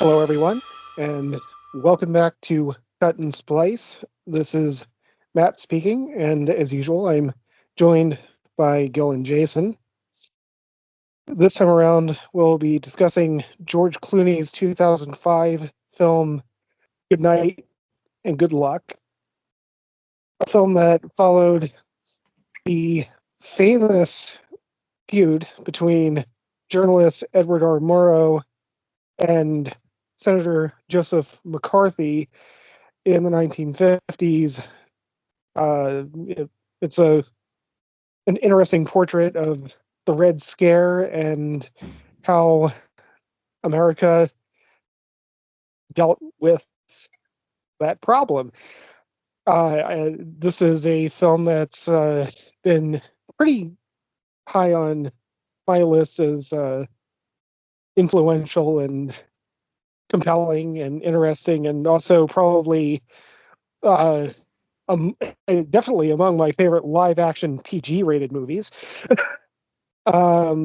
Hello, everyone, and welcome back to Cut and Splice. This is Matt speaking, and as usual, I'm joined by Gil and Jason. This time around, we'll be discussing George Clooney's 2005 film Good Night and Good Luck, a film that followed the famous feud between journalist Edward R. Murrow and Senator Joseph McCarthy in the 1950s. It's an interesting portrait of the Red Scare and how America dealt with that problem. This is a film that's been pretty high on my list as influential and compelling and interesting, and also probably uh, definitely among my favorite live-action PG-rated movies. Yeah,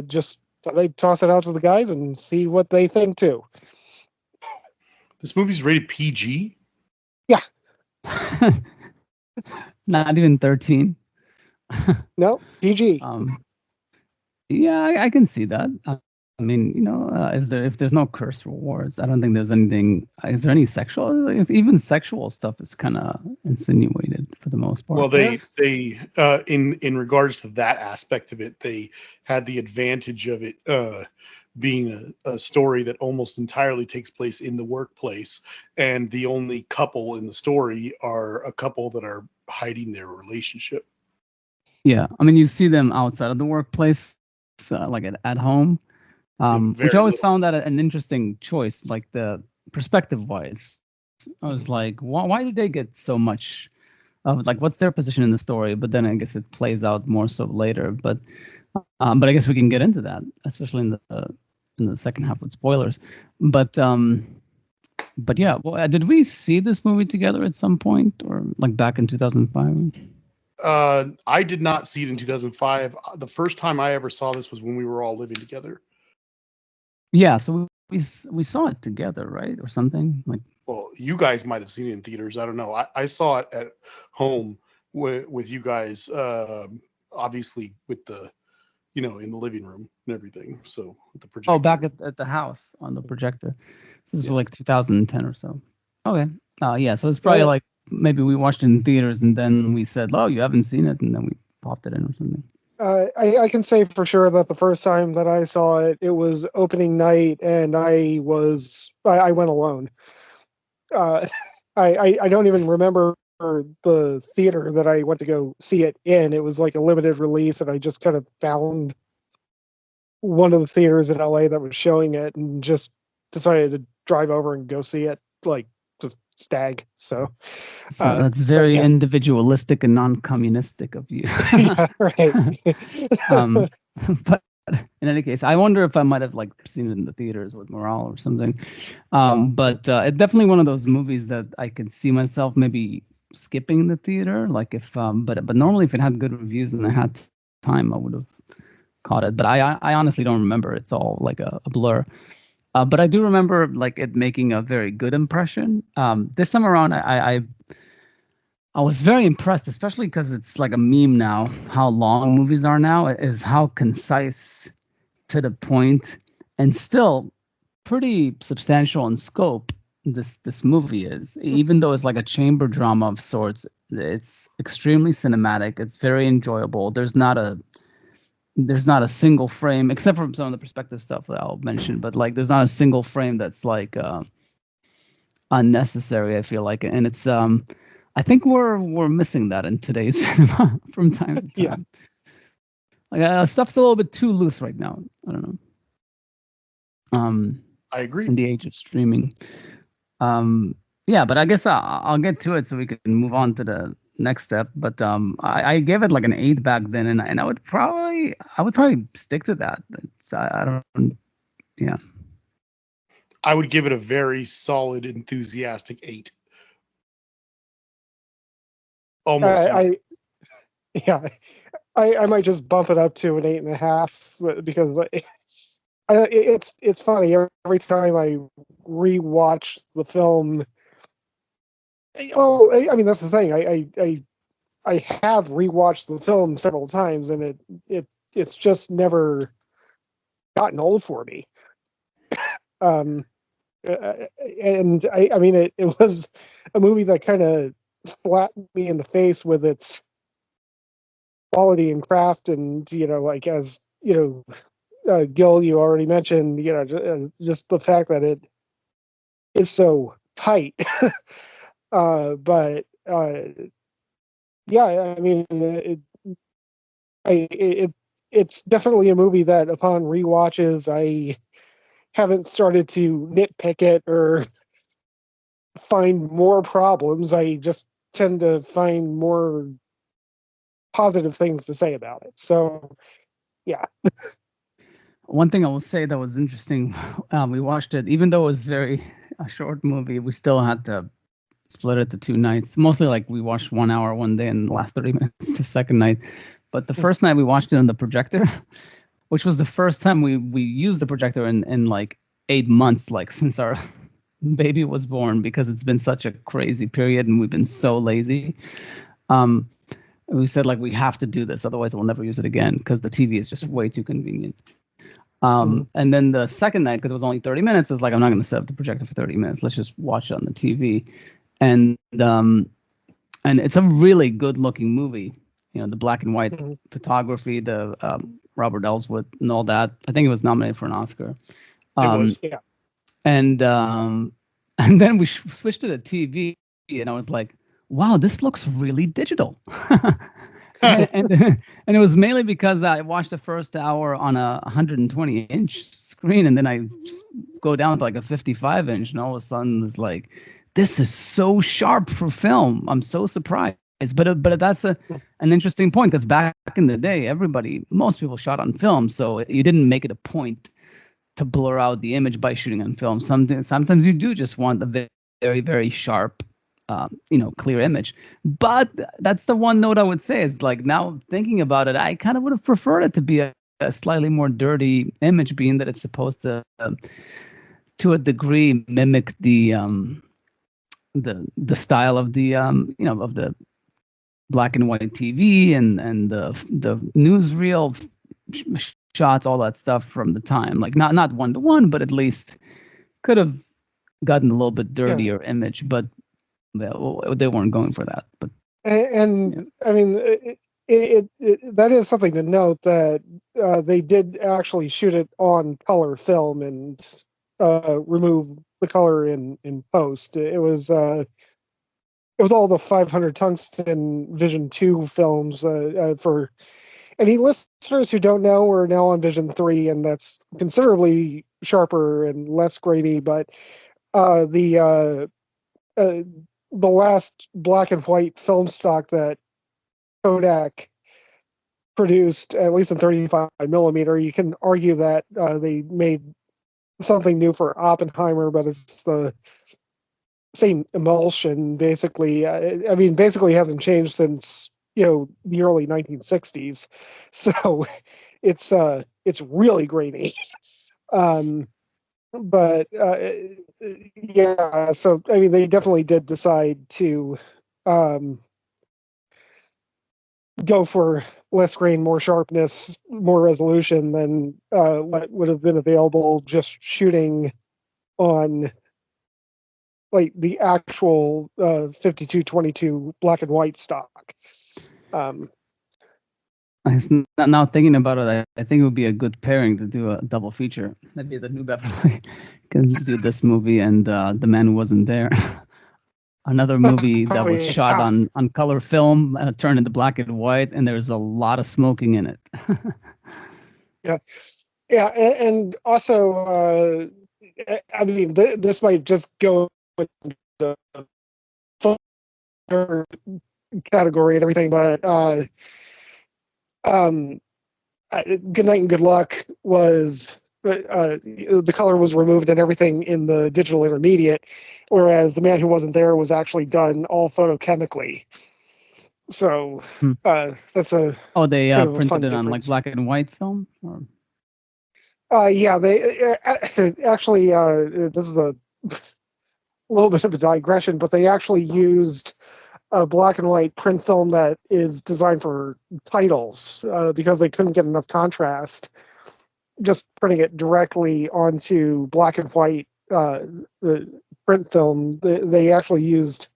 just thought I'd toss it out to the guys and see what they think too. This movie's rated PG? Yeah. Not even 13. No, PG. Yeah, I can see that. I mean, if there's no curse words, I don't think there's anything. Is there any sexual? Even sexual stuff is kind of insinuated for the most part. Well, they in regards to that aspect of it, they had the advantage of it being a story that almost entirely takes place in the workplace, and the only couple in the story are a couple that are hiding their relationship. Yeah, I mean, you see them outside of the workplace, like at home. Which I always found that an interesting choice, like the perspective-wise. I was like, why did they get so much of, like, what's their position in the story? But then I guess it plays out more so later. But I guess we can get into that, especially in the second half with spoilers. But yeah, well, did we see this movie together at some point, or like back in 2005? I did not see it in 2005. The first time I ever saw this was when we were all living together. Yeah, so we saw it together, right, or something like. Well, you guys might have seen it in theaters. I don't know. I saw it at home with you guys, obviously with the, in the living room and everything. So with the projector. Oh, back at the house on the projector. This is like 2010 or so. Okay. Yeah. So it's probably like maybe we watched it in theaters and then we said, "Oh, you haven't seen it," and then we popped it in or something. I can say for sure that the first time that I saw it, it was opening night, and I went alone. I don't even remember the theater that I went to go see it in. It was like a limited release, and I just kind of found one of the theaters in LA that was showing it, and just decided to drive over and go see it, like just stag. So that's very individualistic and non-communistic of you. Yeah, right. But in any case, I wonder if I might have like seen it in the theaters with morale or something. But it's definitely one of those movies that I could see myself maybe skipping the theater. Like if, but normally if it had good reviews and I had time, I would have caught it. But I honestly don't remember. It's all like a blur. But I do remember like it making a very good impression. This time around, I was very impressed, especially because it's like a meme now. How long movies are now is how concise, to the point, and still pretty substantial in scope. This movie is, even though it's like a chamber drama of sorts. It's extremely cinematic. It's very enjoyable. There's not a single frame, except for some of the perspective stuff that I'll mention, but like there's not a single frame that's like unnecessary, I feel like. And it's I think we're missing that in today's cinema from time to time. Yeah. Like stuff's a little bit too loose right now. I don't know. I agree. In the age of streaming. Yeah, but I guess I'll get to it so we can move on to the next step. But I gave it like an 8 back then, and I would probably stick to that. I don't. Yeah. I would give it a very solid, enthusiastic 8. Almost. I might just bump it up to an 8.5 because it's funny every time I rewatch the film. Well, I mean that's the thing. I have rewatched the film several times, and it's just never gotten old for me. Um, and I mean it was a movie that kind of slapped me in the face with its quality and craft, and like as Gil, you already mentioned, just the fact that it is so tight. But yeah, I mean, it's definitely a movie that upon rewatches, I haven't started to nitpick it or find more problems. I just tend to find more positive things to say about it. So, yeah. One thing I will say that was interesting, we watched it, even though it was a short movie, we still had to split it to 2 nights. Mostly like we watched 1 hour one day and the last 30 minutes the second night. But the first night we watched it on the projector, which was the first time we used the projector in like 8 months, like since our baby was born, because it's been such a crazy period and we've been so lazy. We said like we have to do this, otherwise we'll never use it again because the TV is just way too convenient. And then the second night, because it was only 30 minutes, it was like, I'm not going to set up the projector for 30 minutes. Let's just watch it on the TV. And it's a really good looking movie. The black and white photography, the Robert Ellsworth and all that. I think it was nominated for an Oscar. It was, yeah. And then we switched to the TV, and I was like, wow, this looks really digital. and it was mainly because I watched the first hour on a 120-inch screen, and then I go down to like a 55-inch, and all of a sudden it's like, this is so sharp for film. I'm so surprised. But that's an interesting point, because back in the day, most people shot on film, so you didn't make it a point to blur out the image by shooting on film. Sometimes you do just want a very, very, very sharp, clear image. But that's the one note I would say is, like, now thinking about it, I kind of would have preferred it to be a slightly more dirty image, being that it's supposed to a degree, mimic the style of the of the black and white TV and the newsreel shots, all that stuff from the time. Like not 1-to-1, but at least could have gotten a little bit dirtier image. But they weren't going for that. But I mean, that is something to note, that they did actually shoot it on color film and remove the color in post. It was all the 500 tungsten Vision 2 films. For any listeners who don't know, we're now on Vision 3, and that's considerably sharper and less grainy. But the last black and white film stock that Kodak produced, at least in 35 millimeter, you can argue that they made something new for Oppenheimer, but it's the same emulsion, basically. I mean, basically hasn't changed since the early 1960s. So it's really grainy. But yeah, so I mean, they definitely did decide to go for less grain, more sharpness, more resolution than what would have been available just shooting on like the actual 52-22 black and white stock. Now thinking about it, I think it would be a good pairing to do a double feature. Maybe the new Beverly can do this movie and The Man Who Wasn't There. Another movie that was shot on color film, turned into black and white, and there's a lot of smoking in it. Yeah, and also, I mean, this might just go into the category and everything, but Good Night and Good Luck was the color was removed and everything in the digital intermediate, whereas The Man Who Wasn't There was actually done all photochemically. So that's a they kind of printed it difference on like black and white film. Or? Yeah, they actually, this is a little bit of a digression, but they actually used a black and white print film that is designed for titles because they couldn't get enough contrast. Just printing it directly onto black and white the print film, they actually used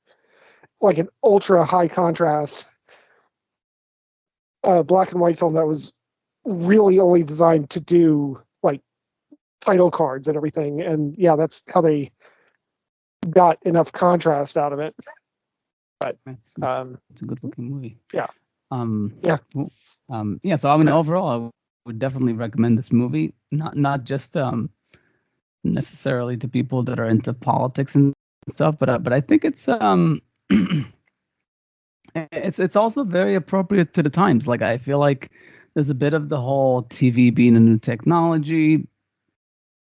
like an ultra high contrast black and white film that was really only designed to do like title cards and everything. And yeah, that's how they got enough contrast out of it. But It's a good looking movie. Yeah. Yeah. Cool. Yeah. So I mean, overall, I would definitely recommend this movie. Not just necessarily to people that are into politics and stuff, but I think it's it's also very appropriate to the times. Like I feel like there's a bit of the whole TV being a new technology.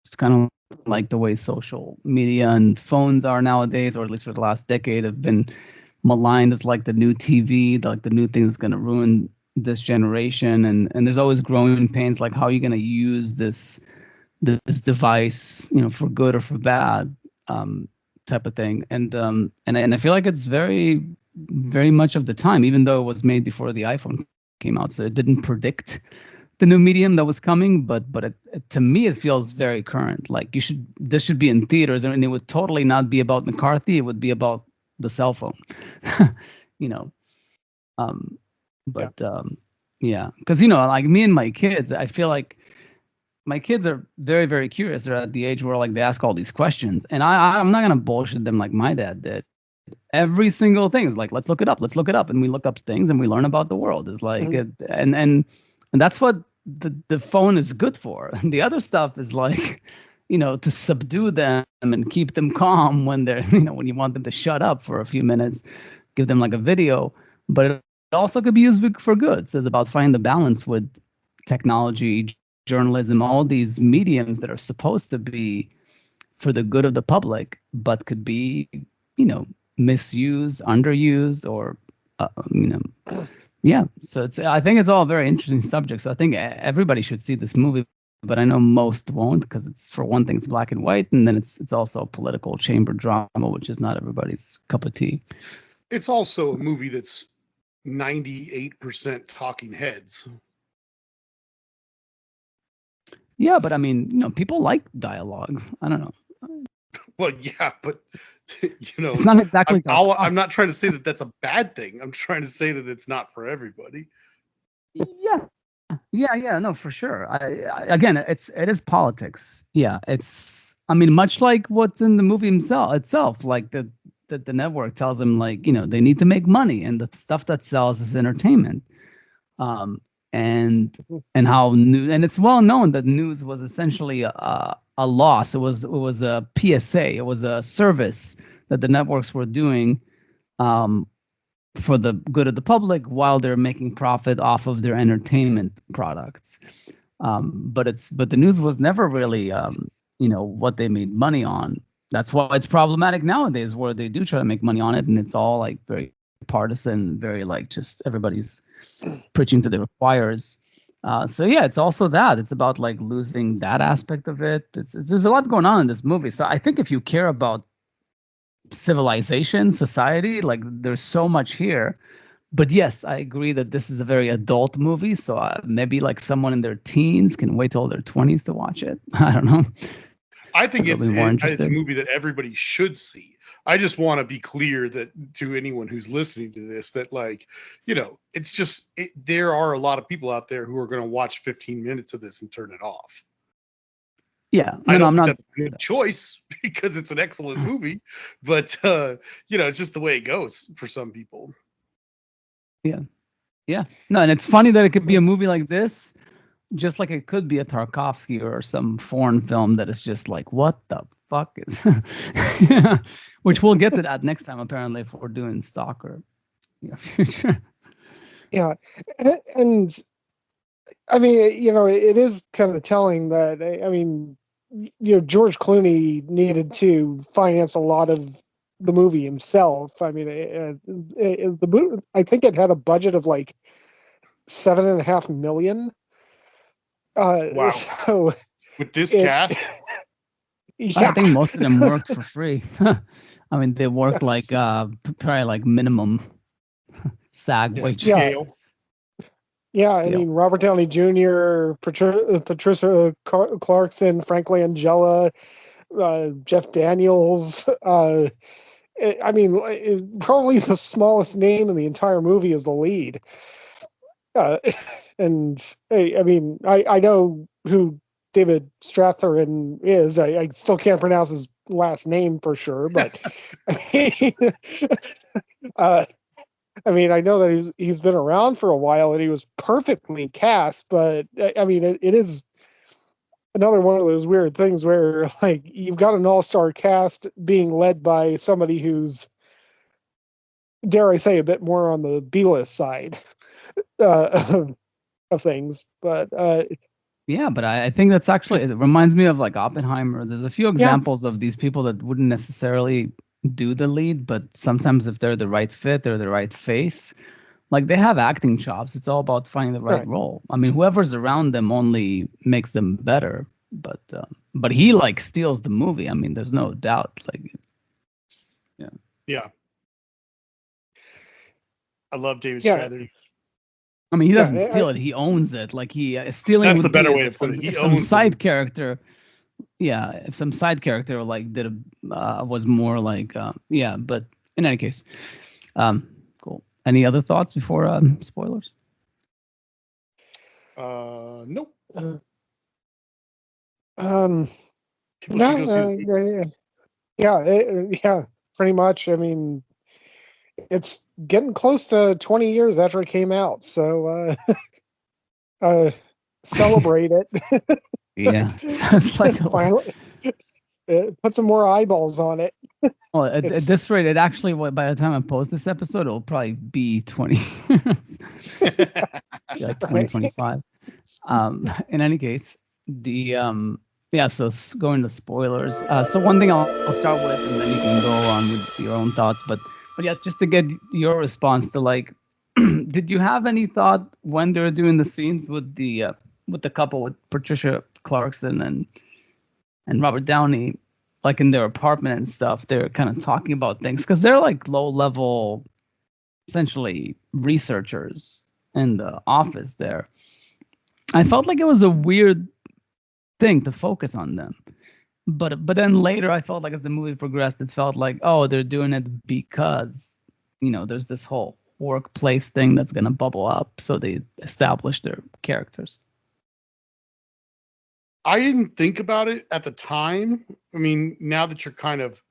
It's kind of like the way social media and phones are nowadays, or at least for the last decade, have been maligned as like the new TV, like the new thing that's going to ruin this generation. And there's always growing pains, like how are you going to use this device, for good or for bad, type of thing. And I feel like it's very, very much of the time, even though it was made before the iPhone came out, so it didn't predict the new medium that was coming, but to me it feels very current. Like this should be in theaters, and it would totally not be about McCarthy. It would be about the cell phone, you know. Yeah, because like me and my kids, I feel like my kids are very, very curious. They're at the age where like they ask all these questions, and I'm not gonna bullshit them like my dad did. Every single thing is like, let's look it up, and we look up things and we learn about the world. It's like, and that's what the phone is good for. And the other stuff is like, to subdue them and keep them calm when they're, when you want them to shut up for a few minutes, give them like a video. But it also could be used for good. So it's about finding the balance with technology, journalism, all these mediums that are supposed to be for the good of the public, but could be, misused, underused, or, yeah. So I think it's all a very interesting subject. So I think everybody should see this movie, but I know most won't, because it's, for one thing, it's black and white, and then it's also political chamber drama, which is not everybody's cup of tea. It's also a movie that's 98% talking heads. Yeah, but I mean, people like dialogue. I don't know. Well, yeah, but it's not exactly. I'm not trying to say that that's a bad thing. I'm trying to say that it's not for everybody. Yeah, no, for sure. Again, it is politics. Yeah, it's. I mean, much like what's in the movie itself, like the network tells them, like, they need to make money, and the stuff that sells is entertainment. And how and it's well known that news was essentially a loss. It was a PSA. It was a service that the networks were doing for the good of the public while they're making profit off of their entertainment products. But the news was never really what they made money on. That's why it's problematic nowadays, where they do try to make money on it, and it's all like very partisan, very like just everybody's preaching to their choirs. So yeah, it's also that. It's about like losing that aspect of it. There's a lot going on in this movie. So I think if you care about civilization, society, like there's so much here. But yes, I agree that this is a very adult movie. So maybe like someone in their teens can wait till their 20s to watch it. I don't know. I think it's a movie that everybody should see. I just want to be clear that to anyone who's listening to this, that like, it's just, there are a lot of people out there who are going to watch 15 minutes of this and turn it off. Yeah. I don't think that's a good choice, because it's an excellent movie, but it's just the way it goes for some people. Yeah. Yeah. No, and it's funny that it could be a movie like this, just like it could be a Tarkovsky or some foreign film that is just like, what the fuck is yeah. Which we'll get to that next time, apparently, if we're doing Stalker future. Yeah. And I mean, it is kind of telling that, I mean, George Clooney needed to finance a lot of the movie himself. I mean, the movie, I think it had a budget of like $7.5 million. Wow. So With this it- cast, I think most of them worked for free. I mean, they worked like probably like minimum SAG wage. Yeah. scale. Yeah, I Scale. mean Robert Downey Jr., Patricia Clarkson, Frank Langella, Jeff Daniels. I mean, probably the smallest name in the entire movie is the lead. And I mean, I know who David Strathairn is. I still can't pronounce his last name for sure, but I mean, I know that he's been around for a while and he was perfectly cast, but I mean, it is another one of those weird things where like you've got an all-star cast being led by somebody who's, dare I say, a bit more on the B-list side of things. But Yeah, but I think that's actually, it reminds me of like Oppenheimer. There's a few examples of these people that wouldn't necessarily do the lead, but sometimes if they're the right fit, they're the right face. Like they have acting chops. It's all about finding the right role. I mean, whoever's around them only makes them better. But he like steals the movie. I mean, there's no doubt. Like, Yeah. I love David Yeah. Strathairn. I mean, he doesn't Yeah, steal it. He owns it. Like stealing. That's would the better be way as of putting it. He if some owns side it. character. Yeah, if some side character like was more like yeah. But in any case, cool. Any other thoughts before spoilers? Nope. People No, should go see this. yeah, pretty much. I mean, it's getting close to 20 years after it came out, so celebrate it. Yeah, it's like Finally, put some more eyeballs on it. well, at this rate, it actually by the time I post this episode, it'll probably be 20 years, like 2025. In any case, the yeah. So going to spoilers. So one thing I'll start with, and then you can go on with your own thoughts. But yeah, just to get your response to like, did you have any thought when they were doing the scenes with the couple with Patricia Clarkson and Robert Downey, like in their apartment and stuff, they're kind of talking about things because they're like low level, essentially researchers in the office there. I felt like it was a weird thing to focus on them. But then later I felt like as the movie progressed, it felt like, oh, they're doing it because, there's this whole workplace thing that's going to bubble up. So they establish their characters. I didn't think about it at the time. I mean, now that you're kind of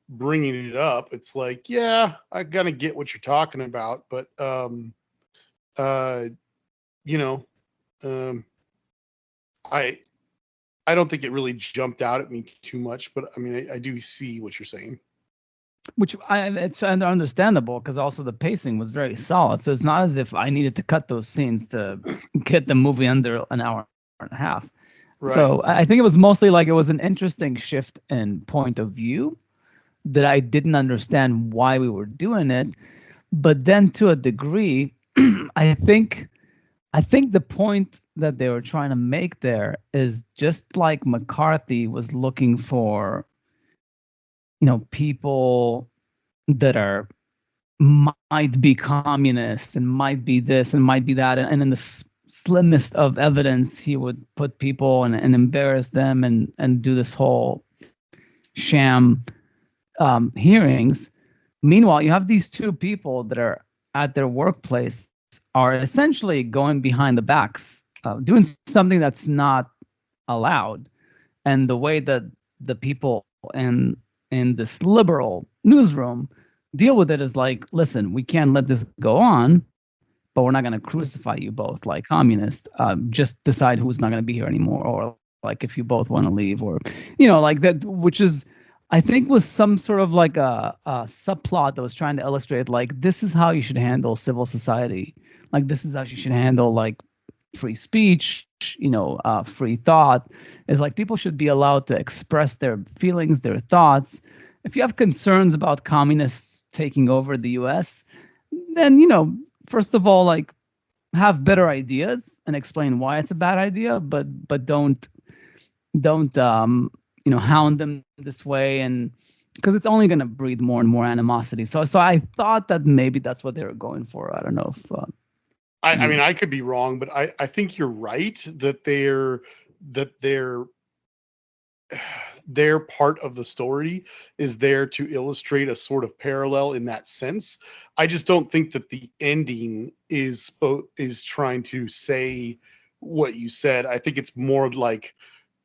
bringing it up, it's like, yeah, I gotta get what you're talking about, but I don't think it really jumped out at me too much. But I mean, I do see what you're saying. Which it's understandable because also the pacing was very solid. So it's not as if I needed to cut those scenes to get the movie under an hour and a half. Right. So I think it was mostly like it was an interesting shift in point of view that I didn't understand why we were doing it. But then to a degree, I think the point that they were trying to make there is just like McCarthy was looking for, people that might be communist and might be this and might be that. And in the slimmest of evidence, he would put people and embarrass them and do this whole sham hearings. Meanwhile, you have these two people that are at their workplace are essentially going behind the backs, doing something that's not allowed. And the way that the people in this liberal newsroom deal with it is like, listen, we can't let this go on, but we're not going to crucify you both like communists. Just decide who's not going to be here anymore, or like if you both want to leave, or like that, which is, I think, was some sort of like a subplot that was trying to illustrate like this is how you should handle civil society, like this is how you should handle like free speech, free thought. Is like people should be allowed to express their feelings, their thoughts. If you have concerns about communists taking over the U.S., then first of all, like, have better ideas and explain why it's a bad idea, but don't don't hound them this way, and because it's only going to breed more and more animosity. So I thought that maybe that's what they were going for. I don't know if I mean, I could be wrong, but I think you're right that their part of the story is there to illustrate a sort of parallel in that sense. I just don't think that the ending is trying to say what you said. I think it's more like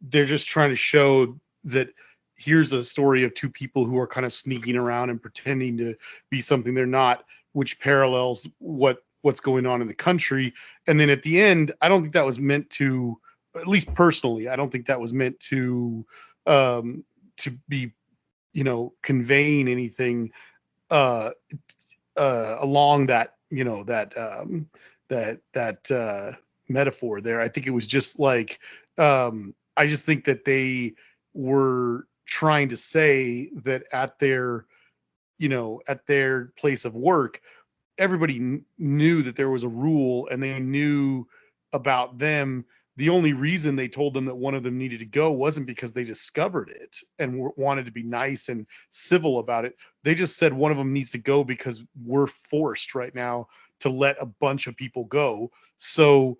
they're just trying to show that here's a story of two people who are kind of sneaking around and pretending to be something they're not, which parallels what's going on in the country. And then at the end, I don't think that was meant to, at least personally, I don't think that was meant to be, conveying anything along that, that metaphor there. I think it was just like, I just think that they were trying to say that at their place of work, everybody knew that there was a rule and they knew about them. The only reason they told them that one of them needed to go wasn't because they discovered it and wanted to be nice and civil about it. They just said one of them needs to go because we're forced right now to let a bunch of people go. So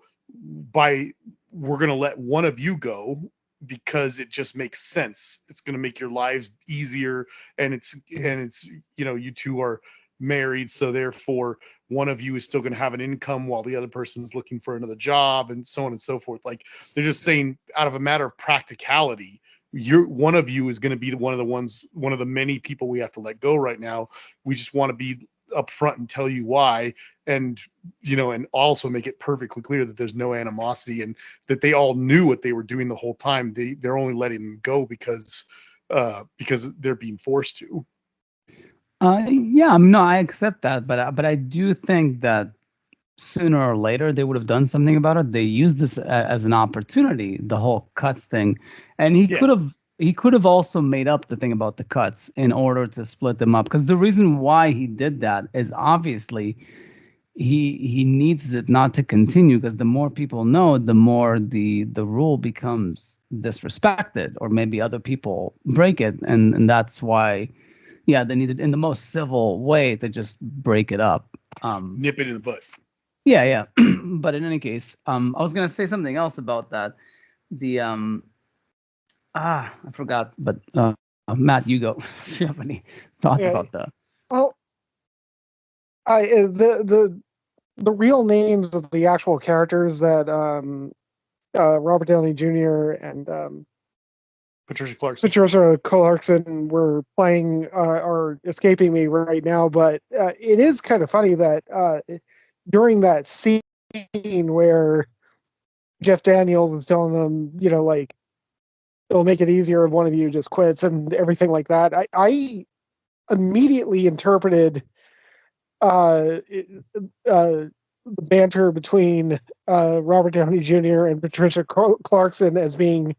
we're going to let one of you go because it just makes sense. It's going to make your lives easier. And it's, you two are married, so therefore one of you is still going to have an income while the other person's looking for another job, and so on and so forth. Like, they're just saying, out of a matter of practicality, one of you is going to be one of the many people we have to let go right now. We just want to be upfront and tell you why, and and also make it perfectly clear that there's no animosity and that they all knew what they were doing the whole time. They're only letting them go because they're being forced to. Yeah, no, I accept that, but I do think that sooner or later they would have done something about it. They used this as an opportunity, the whole cuts thing, and he could have also made up the thing about the cuts in order to split them up. Because the reason why he did that is obviously he needs it not to continue, because the more people know, the more the rule becomes disrespected, or maybe other people break it, and that's why. Yeah, they needed in the most civil way to just break it up. Nip it in the butt. Yeah. But in any case, I was gonna say something else about that. The I forgot. But Matt, you go. Do you have any thoughts about that? Well, the real names of the actual characters that Robert Downey Jr. and Patricia Clarkson were playing are escaping me right now, but it is kind of funny that during that scene where Jeff Daniels is telling them, like, it'll make it easier if one of you just quits and everything like that, I immediately interpreted the banter between Robert Downey Jr. and Patricia Clarkson as being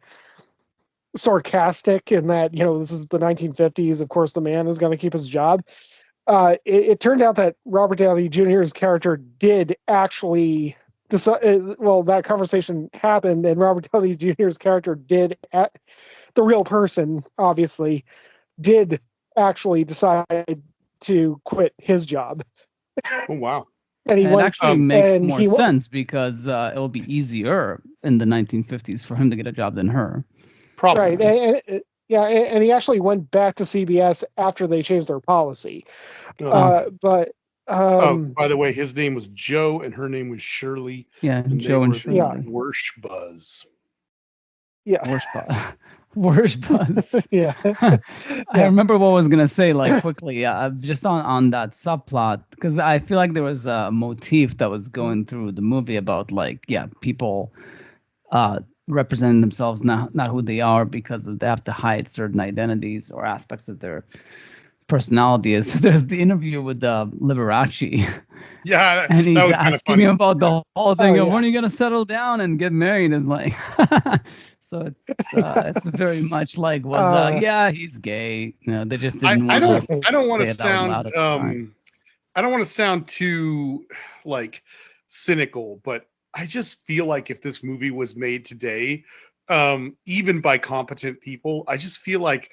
sarcastic, in that this is the 1950s, of course the man is going to keep his job. It turned out that Robert Downey Jr.'s character did actually decide, that conversation happened, and Robert Downey Jr.'s character did, the real person obviously, did actually decide to quit his job. Oh wow. And it actually makes more sense, because it'll be easier in the 1950s for him to get a job than her. Probably. Right. And he actually went back to CBS after they changed their policy. But by the way, his name was Joe and her name was Shirley. Yeah, Joe and Shirley. Yeah. Worsh Buzz. Yeah. Worsh Buzz. Yeah. I remember what I was gonna say, like, quickly. Just on that subplot, because I feel like there was a motif that was going through the movie about, like, people representing themselves not who they are, because they have to hide certain identities or aspects of their personality. There's the interview with Liberace. Yeah, and he's asking him about the whole thing of when are you gonna settle down and get married. Is like, so it's very much like he's gay. They just didn't. I don't want to sound too like cynical, but I just feel like if this movie was made today, even by competent people, I just feel like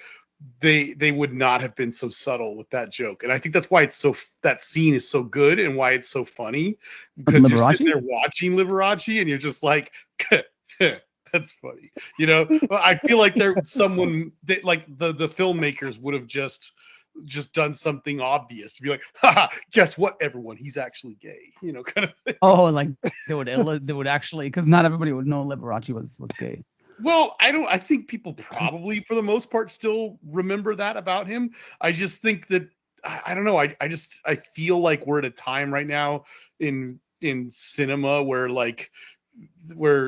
they would not have been so subtle with that joke. And I think that's why that scene is so good and why it's so funny, because you're sitting there watching Liberace and you're just like, that's funny. I feel like someone that, like, the filmmakers would have just done something obvious to be like, haha, guess what, everyone, he's actually gay, kind of thing. Oh, like they would actually, because not everybody would know Liberace was gay. Well, I think people probably, for the most part, still remember that about him. I just think that, I don't know. I feel like we're at a time right now in cinema where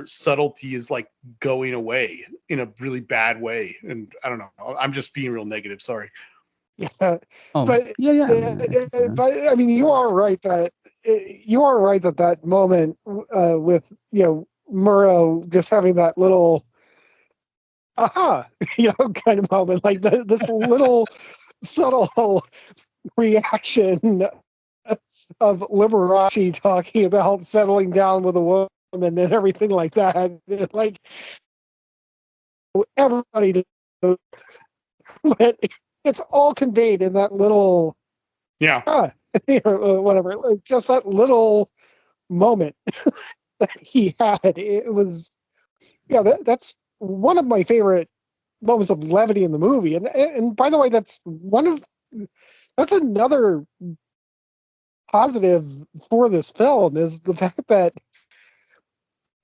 subtlety is like going away in a really bad way. And I don't know. I'm just being real negative. Sorry. Yeah. Oh, but yeah. But I mean, you are right that moment with Murrow just having that little aha, kind of moment, like this little subtle reaction of Liberace talking about settling down with a woman and everything like that. Like, everybody knows, but it's all conveyed in that little whatever. It's just that little moment that he had. It was, that's one of my favorite moments of levity in the movie. And by the way, that's another positive for this film, is the fact that,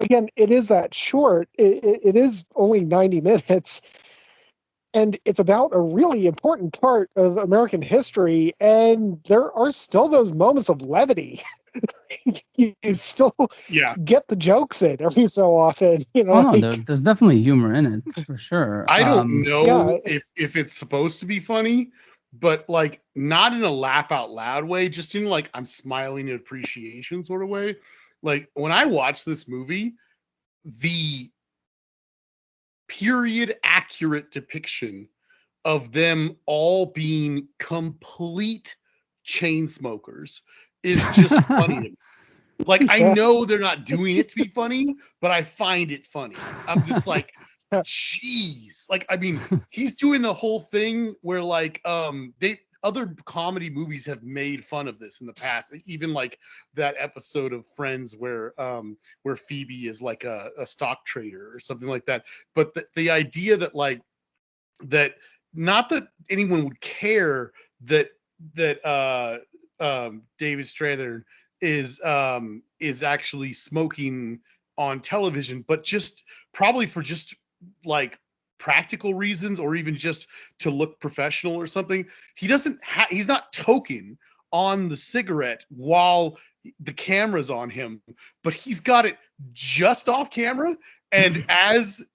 again, it is that short. It is only 90 minutes, and it's about a really important part of American history, and there are still those moments of levity. You still get the jokes in every so often. There's definitely humor in it, for sure. I don't know if it's supposed to be funny, but like, not in a laugh out loud way, just in like, I'm smiling in appreciation sort of way. Like, when I watch this movie, the period accurate depiction of them all being complete chain smokers is just funny to me. Like, I know they're not doing it to be funny, but I find it funny. I'm just like, jeez. Like, I mean, he's doing the whole thing where, like, other comedy movies have made fun of this in the past. Even like that episode of Friends where Phoebe is like a stock trader or something like that. But the idea that, like, that, not that anyone would care that David Strathairn is actually smoking on television, but just probably for just like practical reasons, or even just to look professional or something. He's not toking on the cigarette while the camera's on him, but he's got it just off camera. And as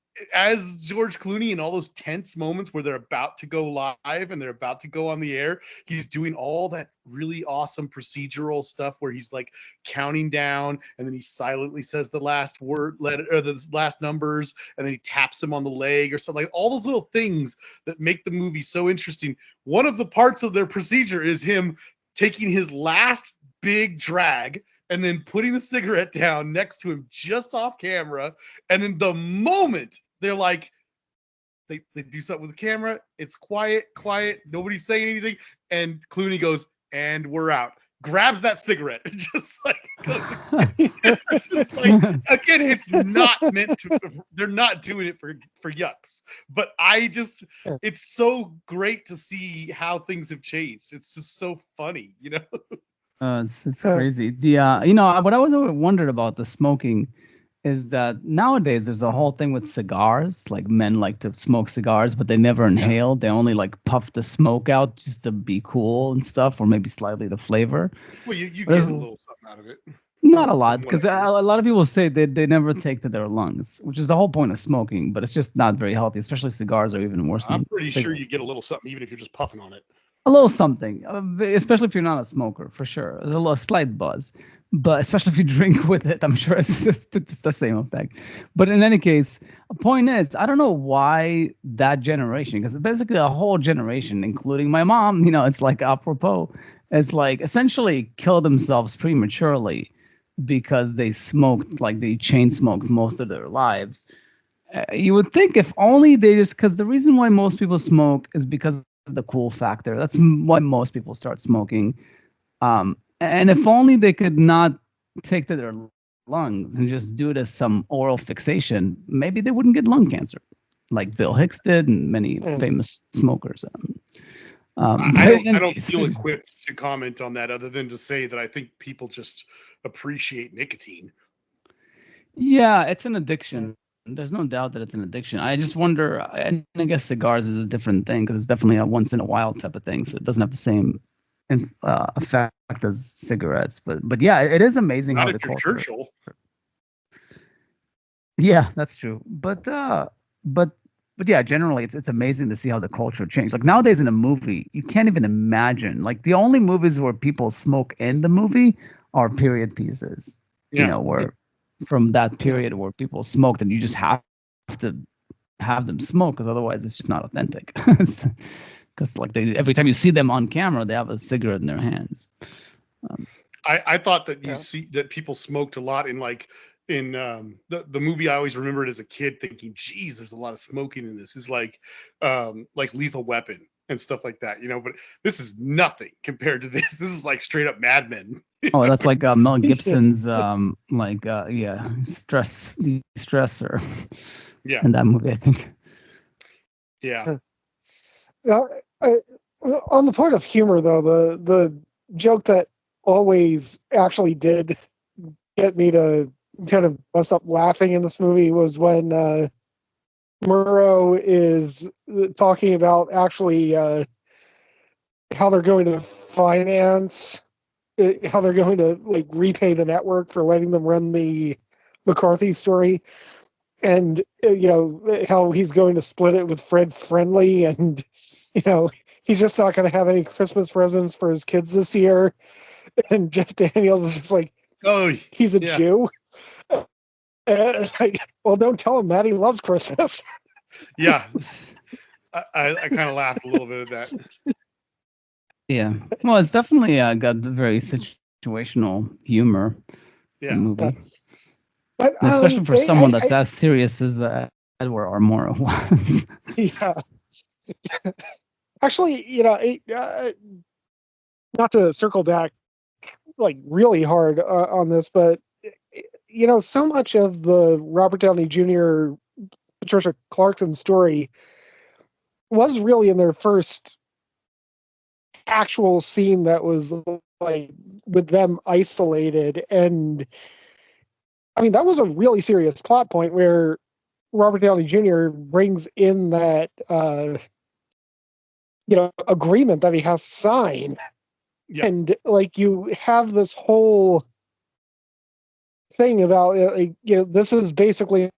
George Clooney, in all those tense moments where they're about to go live and they're about to go on the air, he's doing all that really awesome procedural stuff where he's like counting down, and then he silently says the last word letter, or the last numbers, and then he taps him on the leg or something. Like, all those little things that make the movie so interesting. One of the parts of their procedure is him taking his last big drag and then putting the cigarette down next to him just off camera. And then the moment they're like, they do something with the camera, it's quiet, nobody's saying anything, and Clooney goes, and we're out. Grabs that cigarette and just like goes again. Just like, again, it's not meant to, they're not doing it for yucks. But it's so great to see how things have changed. It's just so funny, It's crazy. The what I was always wondered about the smoking is that nowadays there's a whole thing with cigars. Like, men like to smoke cigars, but they never inhale. They only like puff the smoke out just to be cool and stuff, or maybe slightly the flavor. Well, you get a little something out of it. Not a lot, because a lot of people say they never take to their lungs, which is the whole point of smoking, but it's just not very healthy, especially cigars are even worse. I'm pretty sure you get a little something even if you're just puffing on it. A little something, especially if you're not a smoker, for sure. There's a slight buzz, but especially if you drink with it, I'm sure it's the same effect. But in any case, the point is, I don't know why that generation, because basically a whole generation, including my mom, it's like apropos, it's like essentially kill themselves prematurely because they smoked, like they chain smoked most of their lives. You would think if only they just, because the reason why most people smoke is because of the cool factor. That's why most people start smoking. And if only they could not take to their lungs and just do it as some oral fixation, maybe they wouldn't get lung cancer, like Bill Hicks did and many famous smokers. I don't feel equipped to comment on that, other than to say that I think people just appreciate nicotine. Yeah, it's an addiction. There's no doubt that it's an addiction. I just wonder, and I guess cigars is a different thing because it's definitely a once in a while type of thing, so it doesn't have the same effect as cigarettes. But yeah, it is amazing Not how if the you're culture. Churchill. Yeah, that's true. But yeah, generally it's amazing to see how the culture changed. Like nowadays in a movie, you can't even imagine. Like the only movies where people smoke in the movie are period pieces. Yeah. You know, where from that period where people smoked, and you just have to have them smoke because otherwise it's just not authentic. Because like every time you see them on camera, they have a cigarette in their hands. I thought that you see that people smoked a lot in the movie. I always remembered as a kid thinking, geez, there's a lot of smoking in this. Is like Lethal Weapon and stuff like that, but this is nothing compared to this. This is like straight up Mad Men. Oh, that's like Mel Gibson's stressor. Yeah. In that movie, I think. Yeah. On the point of humor, though, the joke that always actually did get me to kind of bust up laughing in this movie was when Murrow is talking about actually how they're going to finance, how they're going to like repay the network for letting them run the McCarthy story, and how he's going to split it with Fred Friendly, and he's just not going to have any Christmas presents for his kids this year. And Jeff Daniels is just like, oh, he's a Jew. Well, don't tell him that. He loves Christmas. Yeah. I kind of laughed a little bit at that. Yeah. Well, it's definitely got very situational humor. Yeah. Movie. But, especially for someone that's as serious as Edward R. Murrow was. Yeah. Actually, not to circle back like really hard on this, but so much of the Robert Downey Jr. Patricia Clarkson story was really in their first actual scene that was like with them isolated, and I mean that was a really serious plot point where Robert Downey Jr. brings in that agreement that he has to sign. Yeah. And like you have this whole thing about this is basically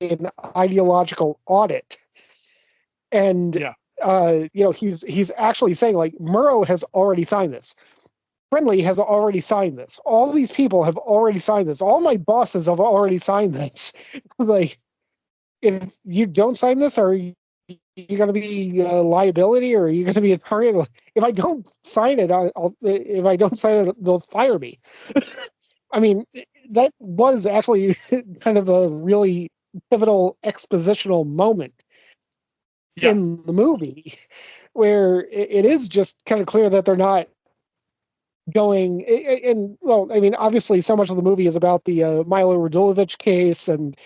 an ideological audit, and he's actually saying like Murrow has already signed this, Friendly has already signed this, all these people have already signed this, all my bosses have already signed this. Like, if you don't sign this, are you going to be a liability, or are you going to be a target? If I don't sign it, if I don't sign it, they'll fire me. I mean, that was actually kind of a really pivotal expositional moment in the movie, where it is just kind of clear that they're not going. And well, I mean, obviously, so much of the movie is about the Milo Radulovich case, and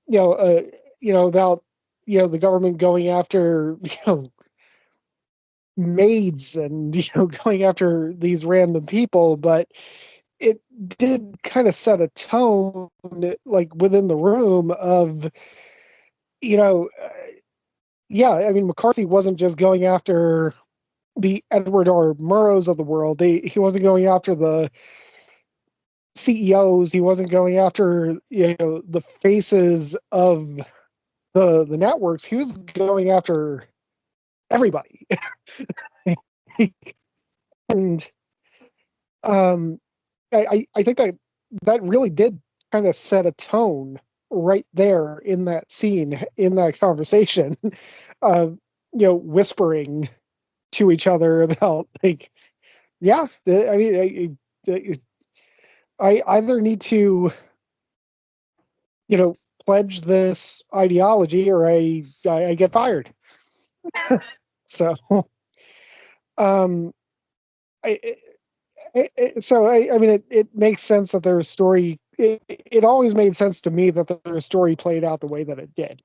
about the government going after maids and going after these random people, but it did kind of set a tone like within the room of I mean, McCarthy wasn't just going after the Edward R. Murrows of the world. He wasn't going after the CEOs. He wasn't going after the faces of the networks. He was going after everybody. And I think that really did kind of set a tone right there in that scene, in that conversation, whispering to each other about like, I mean, I either need to, pledge this ideology or I get fired. So, um, I mean, it makes sense that their story. It always made sense to me that their story played out the way that it did,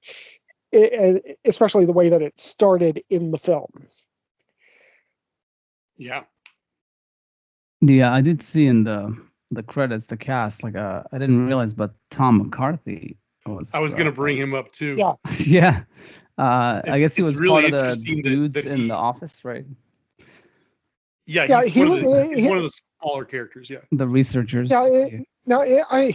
especially the way that it started in the film. Yeah. Yeah, I did see in the credits, the cast, like I didn't realize, but Tom McCarthy was. I was going to bring him up too. Yeah. Yeah. I guess he was really part of the interesting dudes that in The Office, right? Yeah, he's one of the smaller characters. Yeah. The researchers. He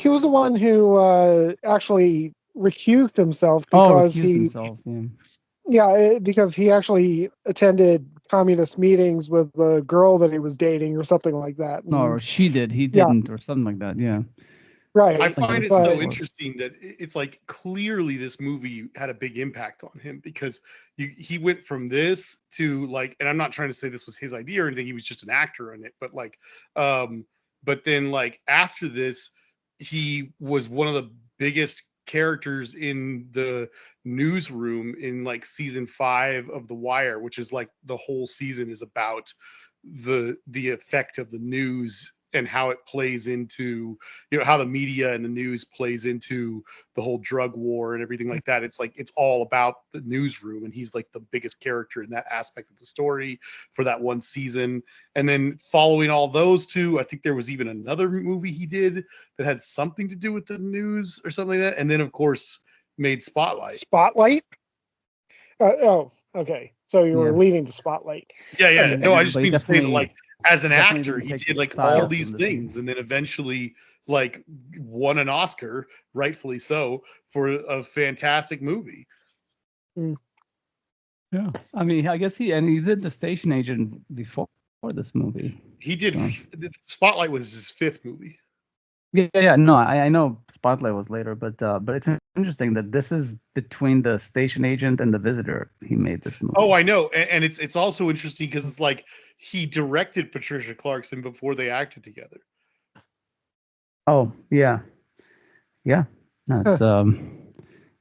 was the one who actually recused himself because himself. Yeah. Yeah, because he actually attended communist meetings with the girl that he was dating or something like that. No, or she did. He didn't, or something like that. Yeah. Right. I find it so interesting that it's like clearly this movie had a big impact on him because he went from this to like, and I'm not trying to say this was his idea or anything. He was just an actor in it, but like, but then like after this, he was one of the biggest characters in the newsroom in like season 5 of The Wire, which is like the whole season is about the effect of the news and how it plays into, you know, how the media and the news plays into the whole drug war and everything like that. It's like, it's all about the newsroom, and he's like the biggest character in that aspect of the story for that one season. And then following all those two, I think there was even another movie he did that had something to do with the news or something like that. And then of course made Spotlight. Okay. So you were leading to Spotlight. Yeah. No, I just mean to say that, like, as an actor, he did like all these things, and then eventually like won an Oscar, rightfully so, for a fantastic movie. Yeah, I mean, I guess he did The Station Agent before this movie. He did. Spotlight was his 5th movie. Yeah. No, I know Spotlight was later, but it's interesting that this is between The Station Agent and The Visitor. He made this movie. Oh, I know, and it's also interesting because it's like he directed Patricia Clarkson before they acted together. Oh yeah. That's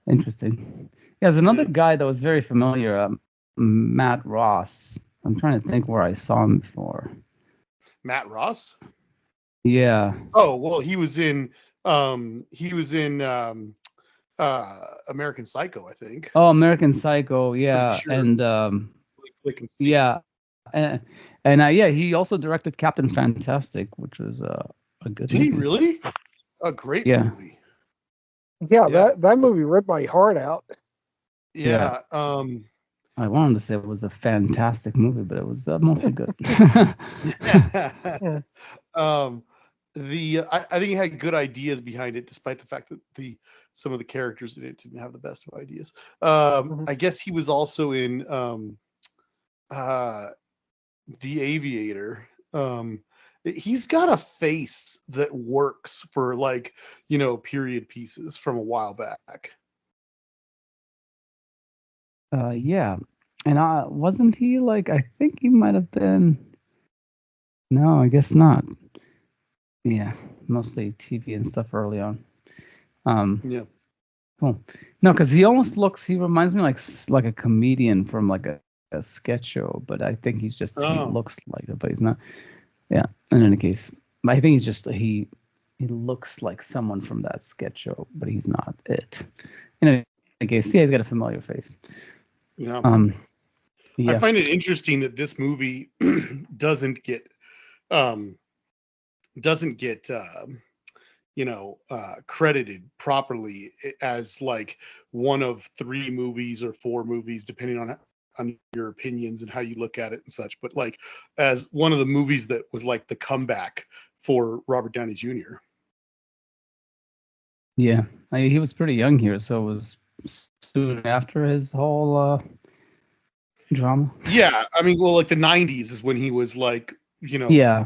interesting. Yeah, there's another guy that was very familiar, Matt Ross. I'm trying to think where I saw him before. Matt Ross? Yeah. Oh, well, he was in American Psycho, I think. Oh, American Psycho, yeah. Sure. And yeah. And he also directed Captain Fantastic, which was a good movie. Did he really? A great movie. Yeah, that movie ripped my heart out. Yeah. I wanted to say it was a fantastic movie, but it was mostly good. I think it had good ideas behind it, despite the fact that some of the characters in it didn't have the best of ideas. I guess he was also in The Aviator. He's got a face that works for, like, you know, period pieces from a while back. Yeah. And wasn't he like, I think he might have been, no, I guess not. Yeah, mostly TV and stuff early on. Yeah. Cool. No, because he reminds me like a comedian from like a sketch show, but I think he looks like it, but he's not. Yeah, in any case, but I think he's just he looks like someone from that sketch show, but he's not it. In any case, yeah, he's got a familiar face. Yeah. Yeah. I find it interesting that this movie doesn't get credited properly as like one of 3 movies or 4 movies, depending on your opinions and how you look at it and such, but like as one of the movies that was like the comeback for Robert Downey Jr. Yeah, he was pretty young here, so it was soon after his whole drama. Yeah, I mean, well, like the 90s is when he was like, you know,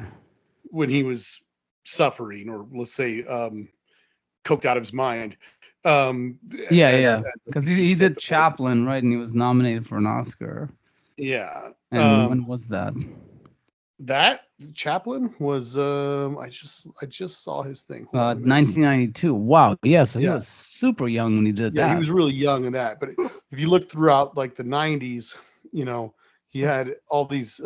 when he was suffering, or let's say coked out of his mind. Because he did Chaplin, right? And he was nominated for an Oscar. Yeah. And when was that? That Chaplin was I just saw his thing. Hold on a minute. 1992. Wow. Yeah. So he Yeah. was super young when he did Yeah, that. he was really young in that. But if you look throughout like the 90s, you know, he had all these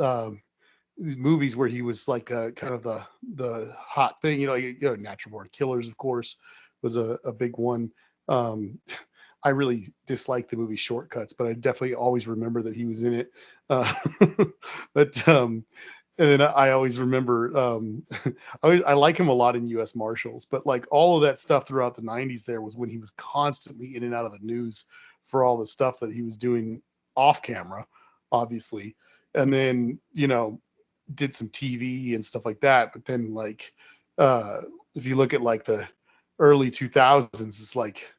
movies where he was like kind of the hot thing. You know, Natural Born Killers, of course, was a big one. I really dislike the movie Shortcuts, but I definitely always remember that he was in it. Uh, but and then I always remember I like him a lot in U.S. Marshals, but like all of that stuff throughout the 90s there was when he was constantly in and out of the news for all the stuff that he was doing off camera, obviously. And then, you know, did some TV and stuff like that. But then like if you look at like the early 2000s, it's like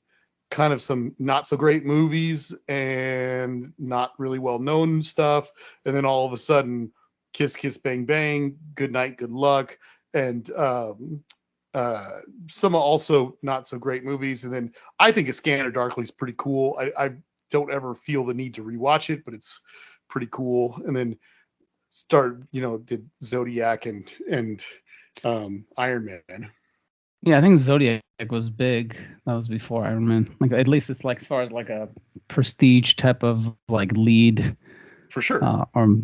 kind of some not so great movies and not really well known stuff. And then all of a sudden, Kiss Kiss Bang Bang, Good Night, Good Luck, and some also not so great movies. And then I think A Scanner Darkly is pretty cool. I don't ever feel the need to rewatch it, but it's pretty cool. And then did Zodiac and Iron Man. Yeah, I think Zodiac was big. That was before Iron Man. Like at least it's like as far as like a prestige type of like lead. For sure. Or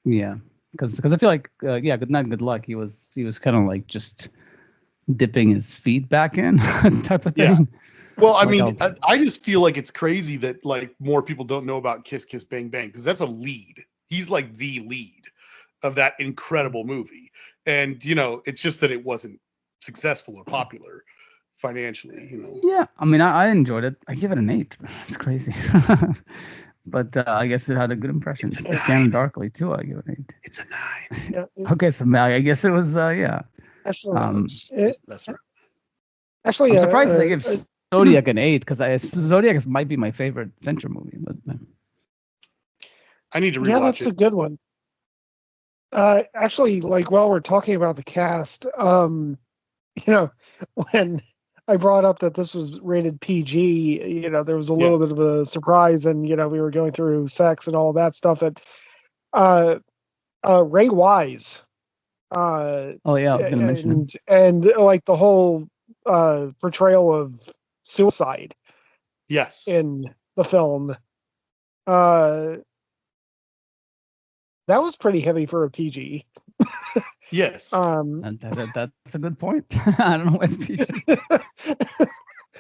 yeah, because I feel like Good Night, Good Luck. He was kind of like just dipping his feet back in type of thing. Yeah. Well, I Like, mean, I just feel like it's crazy that like more people don't know about Kiss Kiss Bang Bang because that's a lead. He's like the lead of that incredible movie. And, you know, it's just that it wasn't successful or popular financially, you know. Yeah, I mean, I enjoyed it. I give it an 8. It's crazy. But I guess it had a good impression. It's a Scanning 9. Darkly too. I give it an 8. It's a 9. Yeah, Okay, so I guess it was yeah. actually, That's right. actually, I'm surprised I give Zodiac an 8 because Zodiac might be my favorite Fincher movie. But I need to rewatch yeah, that's it. a good one. Actually, like while we're talking about the cast, you know, when I brought up that this was rated PG, you know, there was a little bit of a surprise, and you know, we were going through sex and all that stuff. And Ray Wise, oh yeah, I was gonna mention him. and like the whole portrayal of suicide Yes. in the film, that was pretty heavy for a PG. Yes. That's a good point. I don't know why it's PG.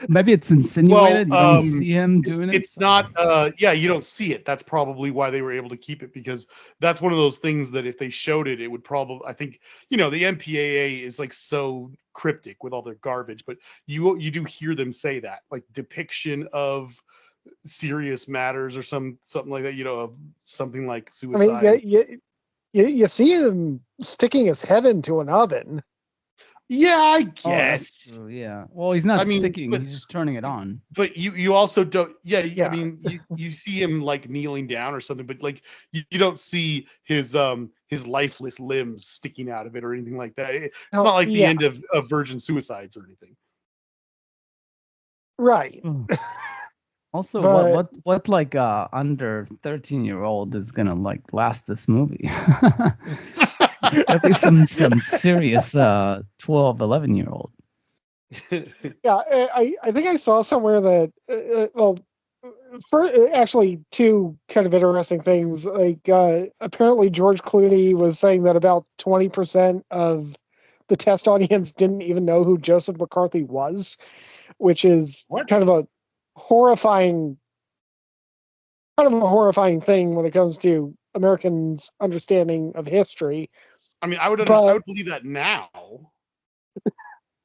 Maybe it's insinuated. You don't see him doing it. It's not. You don't see it. That's probably why they were able to keep it, because that's one of those things that if they showed it, it would probably. I think, you know, the MPAA is like so cryptic with all their garbage, but you do hear them say that, like depiction of serious matters or something like that. You know, of something like suicide. I mean, you see him sticking his head into an oven. Yeah, I Oh, guess. that's true, yeah. Well, he's not sticking. He's just turning it on. But you also don't. Yeah. Yeah. I mean, you see him like kneeling down or something, but like you don't see his lifeless limbs sticking out of it or anything like that. It's not like the end of Virgin Suicides or anything. Right. Also, what like under 13-year-old is gonna like last this movie? At least some serious 12, 11-year-old. Yeah, I think I saw somewhere that actually two kind of interesting things. Like apparently George Clooney was saying that about 20% of the test audience didn't even know who Joseph McCarthy was, which is kind of a horrifying thing when it comes to Americans' understanding of history. I mean, I would believe that now.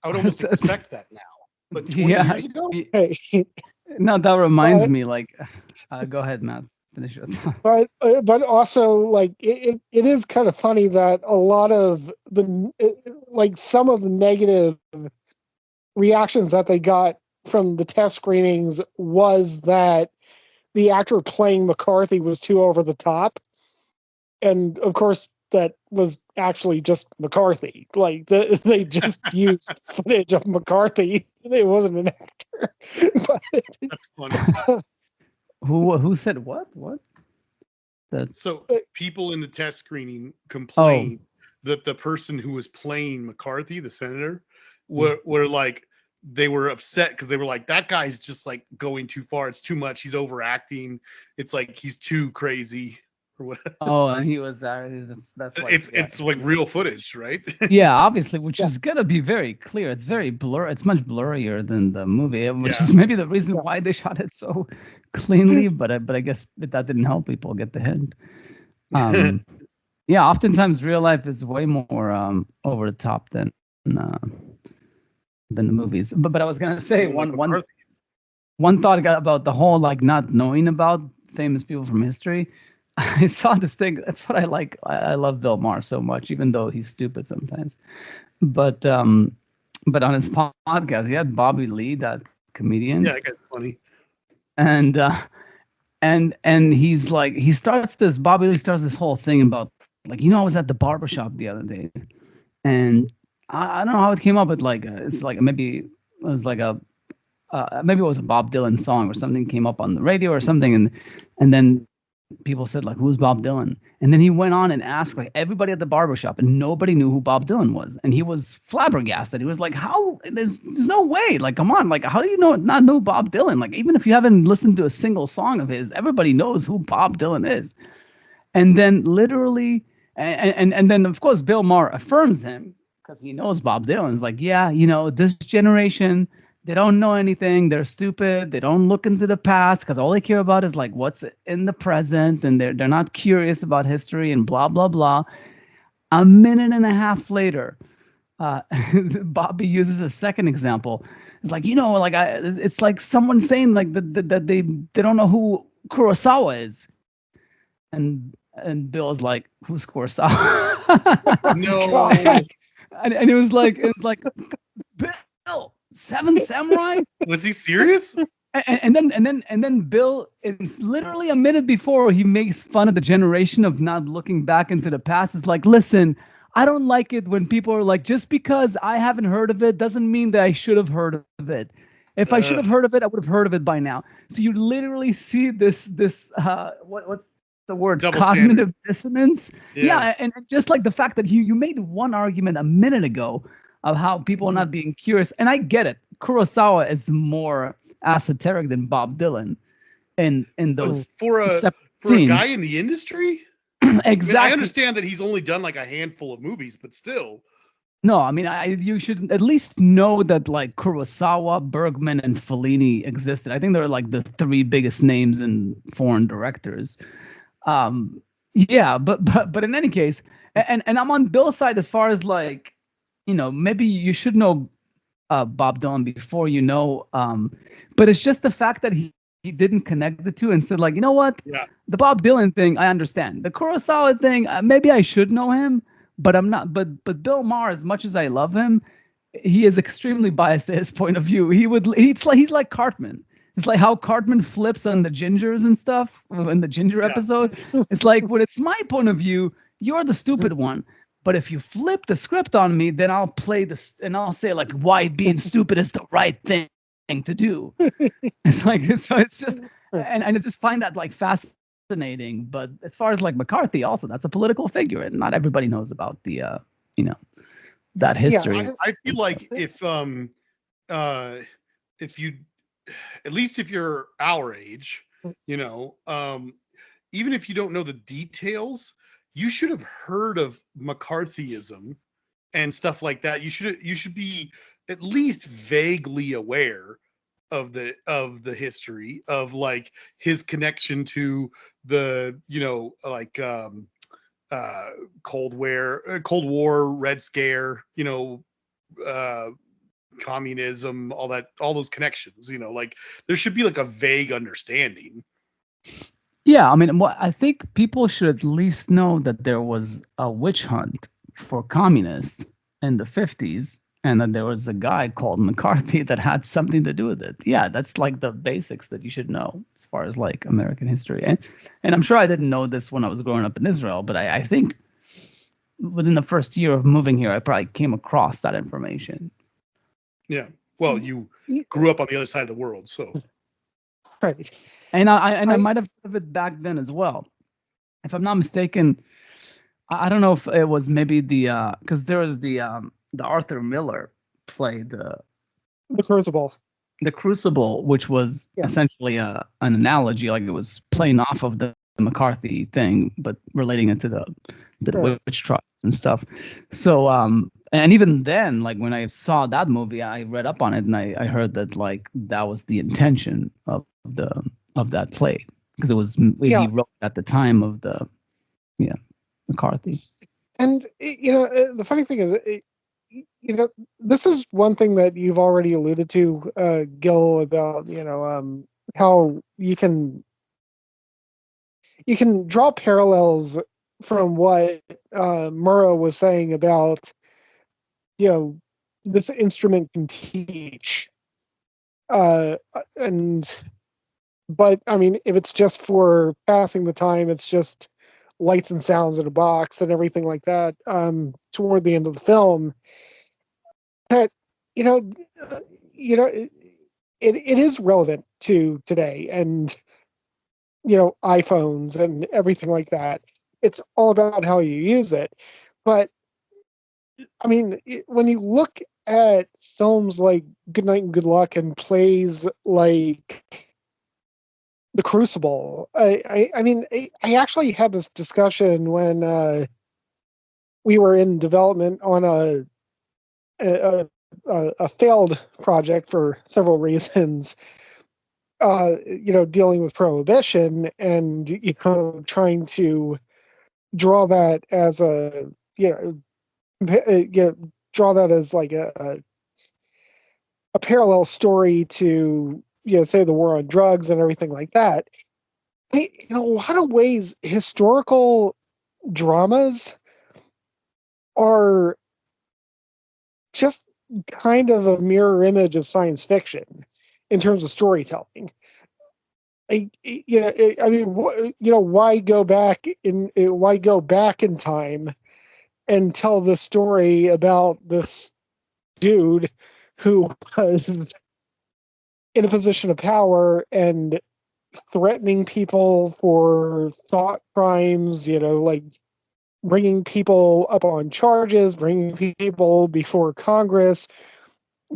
I would almost expect that now. But 20 years ago? No, that reminds me, like, go ahead, Matt. Finish it. But also, like, it is kind of funny that a lot of some of the negative reactions that they got from the test screenings was that the actor playing McCarthy was too over the top. And of course, that was actually just McCarthy. Like they just used footage of McCarthy. It wasn't an actor. But, that's funny. Who said what? What? So people in the test screening complained that the person who was playing McCarthy, the senator, were like, they were upset because they were like, that guy's just like going too far. It's too much. He's overacting. It's like he's too crazy or whatever. Oh, and he was that's like It's like real footage, right? Yeah, obviously, which is gonna be very clear. It's very blur. It's much blurrier than the movie, which is maybe the reason why they shot it so cleanly. But I guess that didn't help people get the hint. Yeah, oftentimes real life is way more over the top than the movies. But I was gonna say one thought I got about the whole like not knowing about famous people from history. I saw this thing. That's what I like. I love Bill Maher so much, even though he's stupid sometimes. But on his podcast, he had Bobby Lee, that comedian. Yeah, that guy's funny. And he's like, Bobby Lee starts this whole thing about like, I was at the barbershop the other day, and I don't know how it came up, but like it's like maybe it was like maybe it was a Bob Dylan song or something came up on the radio or something, and then people said like, who's Bob Dylan? And then he went on and asked like everybody at the barbershop, and nobody knew who Bob Dylan was. And he was flabbergasted. He was like, how? There's no way. Like, come on. Like, how do you not know Bob Dylan? Like, even if you haven't listened to a single song of his, everybody knows who Bob Dylan is. And then literally, and then of course, Bill Maher affirms him because he knows Bob Dylan. Is like, yeah, this generation, they don't know anything. They're stupid. They don't look into the past because all they care about is like what's in the present, and they're not curious about history and blah blah blah. A minute and a half later, Bobby uses a second example. It's like it's like someone saying like that they don't know who Kurosawa is, and Bill's like, who's Kurosawa? No, and it was like Bill. Seven Samurai? Was he serious? And then Bill, it's literally a minute before he makes fun of the generation of not looking back into the past. It's like, listen, I don't like it when people are like, just because I haven't heard of it doesn't mean that I should have heard of it. If I should have heard of it, I would have heard of it by now. So you literally see this what's the word? Double Cognitive standard. dissonance. Yeah, and just like the fact that you made one argument a minute ago of how people are not being curious. And I get it. Kurosawa is more esoteric than Bob Dylan in those for a guy in the industry. Exactly. I understand that he's only done like a handful of movies, but still. No, I mean, you should at least know that like Kurosawa, Bergman, and Fellini existed. I think they're like the three biggest names in foreign directors. Yeah, but in any case, and I'm on Bill's side as far as like, maybe you should know Bob Dylan before but it's just the fact that he didn't connect the two and said like, you know what? Yeah. The Bob Dylan thing, I understand. The Kurosawa thing, maybe I should know him, but I'm not. But Bill Maher, as much as I love him, he is extremely biased to his point of view. He's like Cartman. It's like how Cartman flips on the gingers and stuff in the ginger episode. It's like, when it's my point of view, you're the stupid one. But if you flip the script on me, then I'll play this and I'll say like why being stupid is the right thing to do. It's like, so it's just, and I just find that like fascinating. But as far as like McCarthy, also that's a political figure, and not everybody knows about the that history. Yeah, I feel like if you, at least if you're our age, even if you don't know the details, you should have heard of McCarthyism and stuff like that. You should be at least vaguely aware of the history of like his connection to the Cold War, Red Scare, communism, all those connections. Like there should be like a vague understanding. Yeah, I mean, I think people should at least know that there was a witch hunt for communists in the 50s, and that there was a guy called McCarthy that had something to do with it. Yeah, that's like the basics that you should know as far as like American history. And I'm sure I didn't know this when I was growing up in Israel, but I think within the first year of moving here, I probably came across that information. Yeah, well, you grew up on the other side of the world, so. Right. And I might have heard of it back then as well. If I'm not mistaken, I don't know if it was maybe the because there was the Arthur Miller play, The Crucible. the Crucible, which was essentially an analogy, like it was playing off of the McCarthy thing, but relating it to the witch trials and stuff. So and even then, like when I saw that movie, I read up on it and I heard that like that was the intention of that play, because it was he wrote at the time of the McCarthy. And the funny thing is, this is one thing that you've already alluded to, Gil, about how you can draw parallels from what Murrow was saying about this instrument can teach, but I mean, if it's just for passing the time, it's just lights and sounds in a box and everything like that. Toward the end of the film, that it is relevant to today, and iPhones and everything like that. It's all about how you use it. But I mean, when you look at films like Good Night and Good Luck and plays like The Crucible, I mean, I actually had this discussion when we were in development on a failed project for several reasons. Dealing with prohibition and trying to draw that as draw that as like a parallel story to say the war on drugs and everything like that. In a lot of ways, historical dramas are just kind of a mirror image of science fiction in terms of storytelling. I mean, why go back in time and tell the story about this dude who was in a position of power and threatening people for thought crimes, like bringing people up on charges, bringing people before Congress,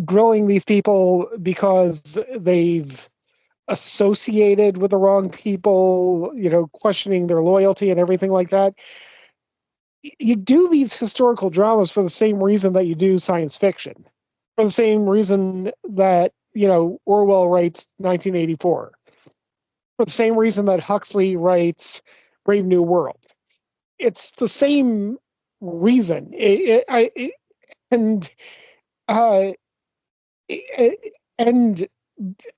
grilling these people because they've associated with the wrong people, questioning their loyalty and everything like that. You do these historical dramas for the same reason that you do science fiction, for the same reason that, Orwell writes 1984, for the same reason that Huxley writes Brave New World. It's the same reason. And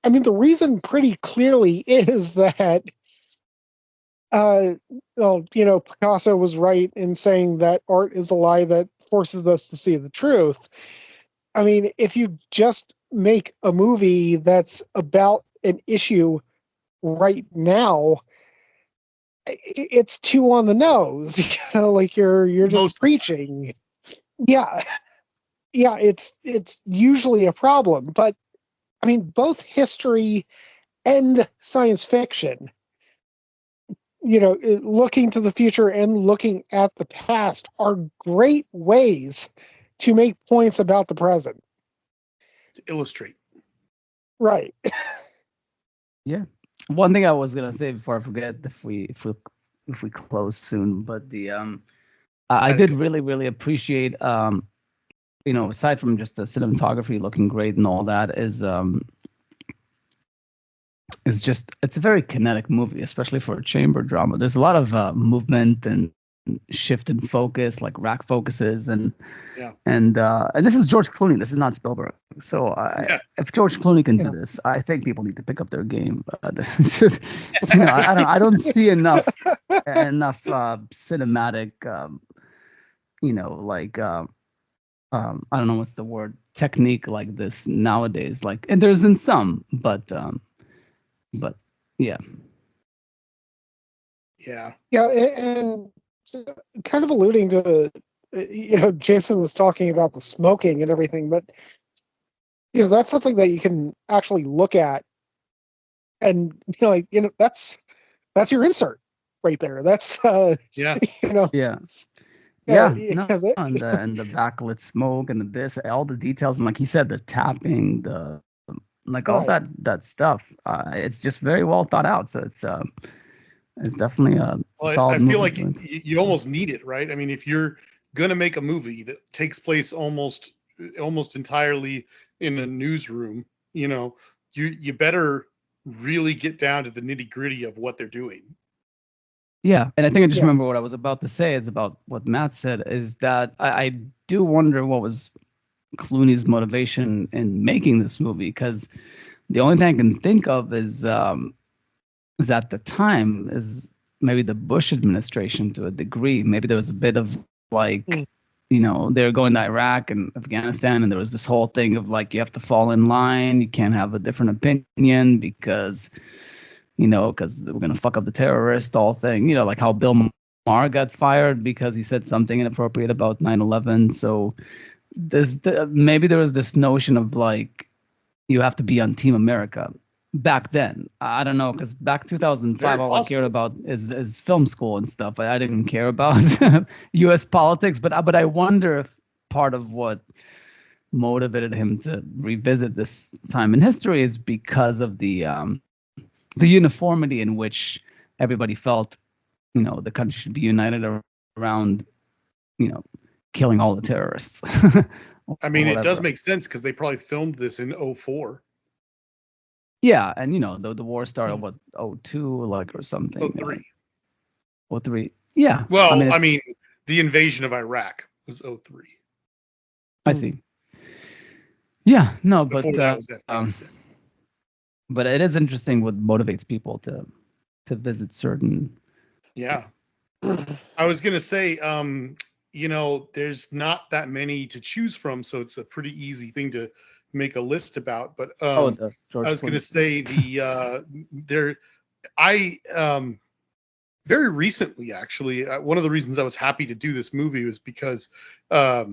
I mean, the reason pretty clearly is that, Picasso was right in saying that art is a lie that forces us to see the truth. I mean, if you just make a movie that's about an issue right now, it's too on the nose. Like you're just preaching. Yeah, it's usually a problem. But I mean, both history and science fiction, looking to the future and looking at the past, are great ways to make points about the present. To illustrate. Right. Yeah. One thing I was gonna say before I forget, if we close soon, but I did really appreciate aside from just the cinematography looking great and all that, is it's a very kinetic movie, especially for a chamber drama. There's a lot of movement and shift in focus, like rack focuses, and this is George Clooney. This is not Spielberg. So if George Clooney can do this, I think people need to pick up their game. I don't see enough cinematic, I don't know what's the word, technique like this nowadays. Like, and there's in some, but yeah. And kind of alluding to, Jason was talking about the smoking and everything, but that's something that you can actually look at and that's your insert right there. That's Yeah. Yeah, no, because it, and the backlit smoke and the this, all the details, and like he said, the tapping, the like all right. that stuff. It's just very well thought out. So it's definitely a Well, I solid feel movie. like you almost need it, right? I mean, if you're gonna make a movie that takes place almost entirely in a newsroom, you better really get down to the nitty gritty of what they're doing. Yeah, and I think I just Yeah. remember what I was about to say is about what Matt said is that I do wonder what was Clooney's motivation in making this movie, because the only thing I can think of is at the time is maybe the Bush administration to a degree. Maybe there was a bit of like, Mm. They were going to Iraq and Afghanistan, and there was this whole thing of like you have to fall in line, you can't have a different opinion because we're gonna fuck up the terrorist all thing. Like how Bill Maher got fired because he said something inappropriate about 9/11. So maybe there was this notion of like you have to be on Team America back then. I don't know, because back 2005, Very all I cared possible. about is film school and stuff. I didn't care about U.S. politics, but I wonder if part of what motivated him to revisit this time in history is because of the uniformity in which everybody felt, the country should be united around, killing all the terrorists. I mean, it does make sense because they probably filmed this in 04. Yeah, and the war started what 02 like or something. 03. 03. Yeah. Well, I mean, the invasion of Iraq was 03. I see. Yeah, no, Before but that was Afghanistan. but it is interesting what motivates people to visit certain. Yeah. I was gonna say, there's not that many to choose from, so it's a pretty easy thing to make a list about. But the George I was gonna Clooney. say very recently, actually, one of the reasons I was happy to do this movie was because I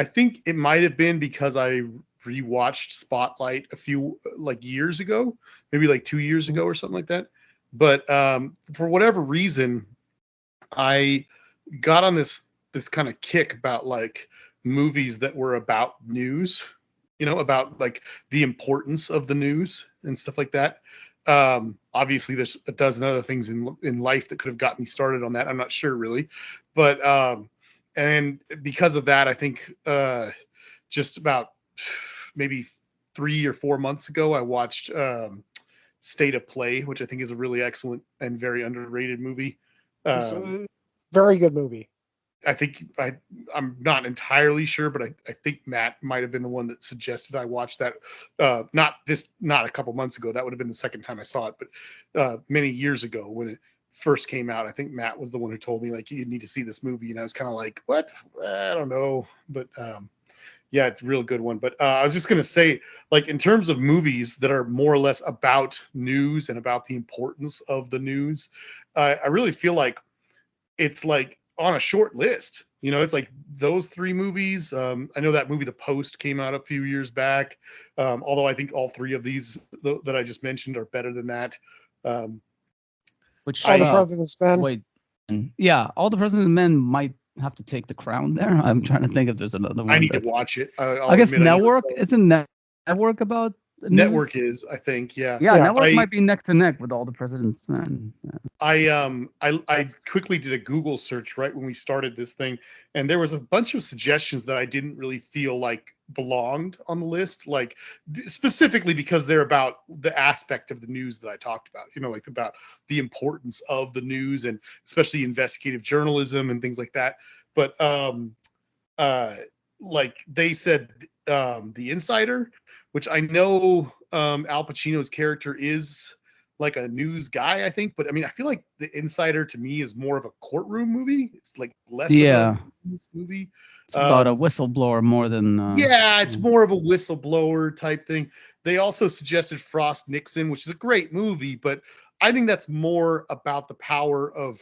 think it might have been because I rewatched Spotlight a few years ago, maybe like 2 years ago or something like that. But for whatever reason, I got on this kind of kick about like movies that were about news, about like the importance of the news and stuff like that. Obviously, there's a dozen other things in life that could have got me started on that. I'm not sure really, but and because of that, I think just about maybe 3 or 4 months ago, I watched State of Play, which I think is a really excellent and very underrated movie. It's a very good movie. I think I'm not entirely sure, but I think Matt might have been the one that suggested I watch that. Not a couple months ago. That would have been the second time I saw it, but many years ago when it first came out, I think Matt was the one who told me like you need to see this movie, and I was kind of like, what? I don't know, but yeah, it's a real good one. But I was just gonna say, like in terms of movies that are more or less about news and about the importance of the news, I really feel like it's like on a short list. It's like those three movies. I know that movie The Post came out a few years back, although I think all three of these that I just mentioned are better than that. Which All the President's Men. wait, yeah, All the President's Men might have to take the crown there. I'm trying to think if there's another one. I need to watch it. I guess Network isn't Network about Network news? is, I think, yeah. Yeah, Network might be neck to neck with All the President's Men. Yeah. I quickly did a Google search right when we started this thing, and there was a bunch of suggestions that I didn't really feel like belonged on the list, like specifically because they're about the aspect of the news that I talked about, like about the importance of the news and especially investigative journalism and things like that. But like they said, The Insider, which I know Al Pacino's character is like a news guy, I think, but I mean, I feel like The Insider to me is more of a courtroom movie. It's like less of a news movie. It's about a whistleblower more than it's more of a whistleblower type thing. They also suggested Frost Nixon, which is a great movie, but I think that's more about the power of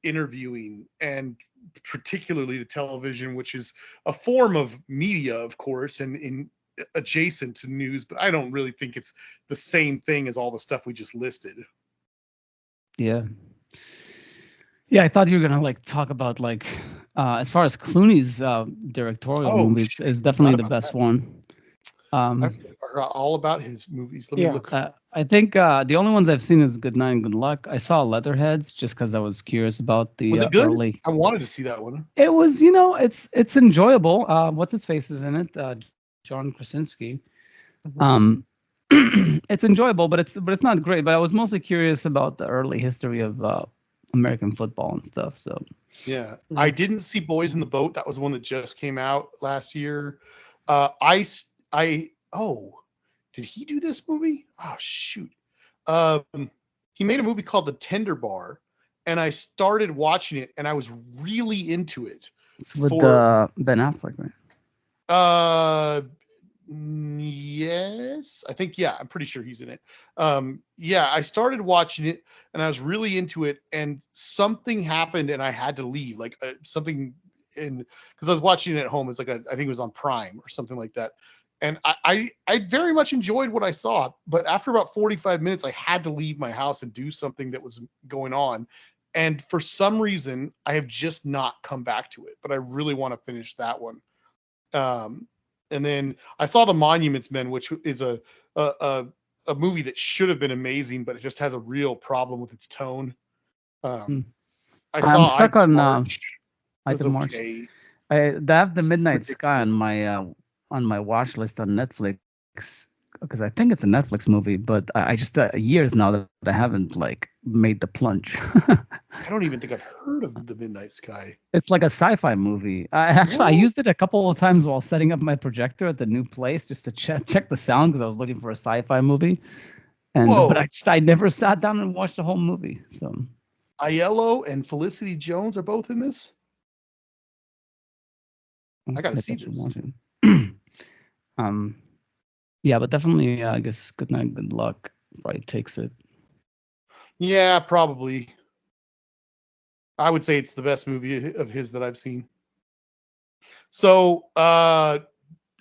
interviewing, and particularly the television, which is a form of media, of course, and in adjacent to news, but I don't really think it's the same thing as all the stuff we just listed. Yeah, Yeah, I thought you were gonna like talk about like as far as Clooney's directorial Oh, movies shit, is I forgot definitely the about best that. one. I Um, forgot all about his movies. Let me Yeah. look. I think the only ones I've seen is Good Night and Good Luck. I saw Leatherheads just because I was curious about the Was it good? early. I wanted to see that one. It was, it's enjoyable. What's his face is in it? John Krasinski. Mhm. Um, it's enjoyable, but it's not great. But I was mostly curious about the early history of American football and stuff. So Yeah, I Mhm. didn't see Boys in the Boat. That was the one that just came out last year. Oh, did he do this movie? Oh shoot. He made a movie called The Tender Bar, and I started watching it, and I was really into it. it's with For Ben Affleck, right? uh, yes, I think I'm pretty sure he's in it. Yeah, I started watching it, and I was really into it, and something happened, and I had to leave. Like something in because I was watching it at home. It's like I think it was on Prime or something like that. And I very much enjoyed what I saw, but after about 45 minutes, I had to leave my house and do something that was going on. And for some reason, I have just not come back to it, but I really want to finish that one. Um, and then I saw The Monuments Men, which is a, a, a movie that should have been amazing, but it just has a real problem with its tone. Hmm. Um, I I'm saw stuck Ides of on March. It was Item March. okay. I have the Midnight Sky Predictable. on my watch list on Netflix because I think it's a Netflix movie, but I just years now that I haven't like made the plunge. I don't even think I've heard of The Midnight Sky. It's like a sci-fi movie. I What? used it a couple of times while setting up my projector at the new place just to check the sound because I was looking for a sci-fi movie, but Whoa. I never sat down and watched the whole movie. So Aiello and Felicity Jones are both in this. I got to maybe see I should this. watch it. um, yeah, but definitely, I guess Good Night, Good Luck probably takes it. Yeah, probably. I would say it's the best movie of his that I've seen. So, I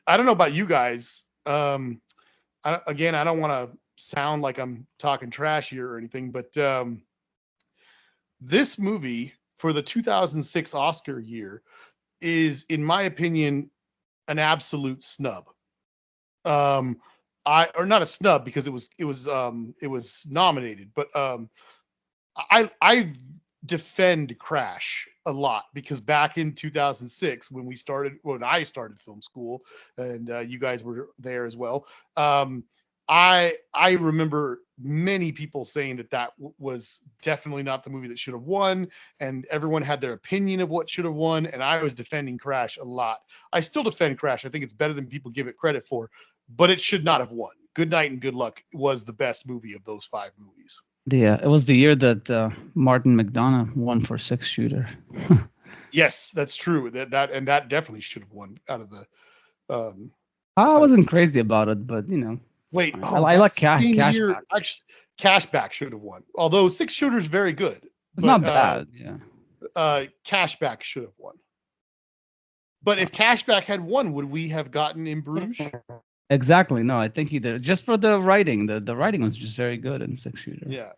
don't know about you guys. I don't want to sound like I'm talking trash here or anything, but this movie for the 2006 Oscar year is, in my opinion, an absolute snub. Or not a snub because it was nominated, but I defend Crash a lot because back in 2006 when I started film school and you guys were there as well. I remember many people saying that was definitely not the movie that should have won, and everyone had their opinion of what should have won, and I was defending Crash a lot. I still defend Crash. I think it's better than people give it credit for, but it should not have won. Good Night and Good Luck was the best movie of those 5 movies. It was the year that Martin McDonough won for Six Shooter. Yes, that's true. That definitely should have won out of the. Um, I out of, wasn't crazy about it, but wait, fine. oh, I that's like the same year. Cashback. Actually, Cashback should have won. Although Six Shooter is very good, It's but not bad. Yeah. Cashback should have won. But if Cashback had won, would we have gotten In Bruges? Exactly. No, I think he did it just for the writing. The writing was just very good in Six Shooter. Yeah.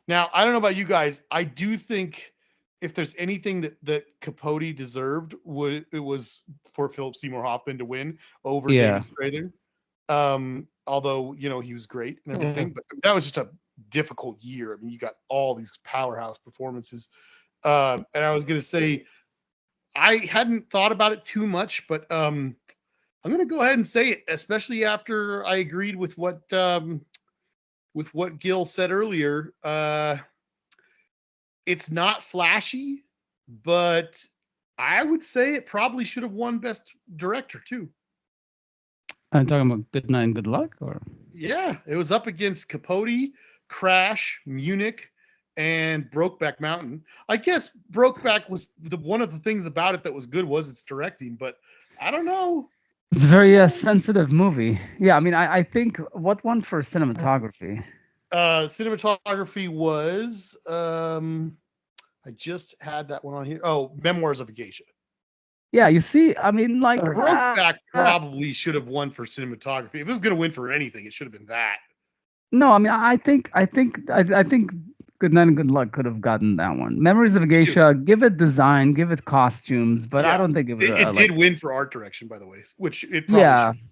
Now I don't know about you guys. I do think if there's anything that Capote deserved, it was for Philip Seymour Hoffman to win over Yeah. David Strathairn. Although he was great and everything, Mhm. but that was just a difficult year. I mean, you got all these powerhouse performances. And I was gonna say I hadn't thought about it too much, but I'm gonna go ahead and say it, especially after I agreed with what Gil said earlier. It's not flashy, but I would say it probably should have won Best Director too. I'm talking about Good Night and Good Luck, or Yeah, it was up against Capote, Crash, Munich, and Brokeback Mountain. I guess Brokeback was one of the things about it that was good was its directing, but I don't know. it's a very sensitive movie. Yeah, I mean, I think what won for cinematography? Cinematography was I just had that one on here. Oh, Memoirs of a Geisha. Yeah, you see, I mean, like, Brokeback probably should have won for cinematography. If it was going to win for anything, it should have been that. no, I mean, I think Good Night and Good Luck could have gotten that one. Memories of a Geisha, give it design, give it costumes, but I don't think it would. It did win for art direction, by the way, which it probably should.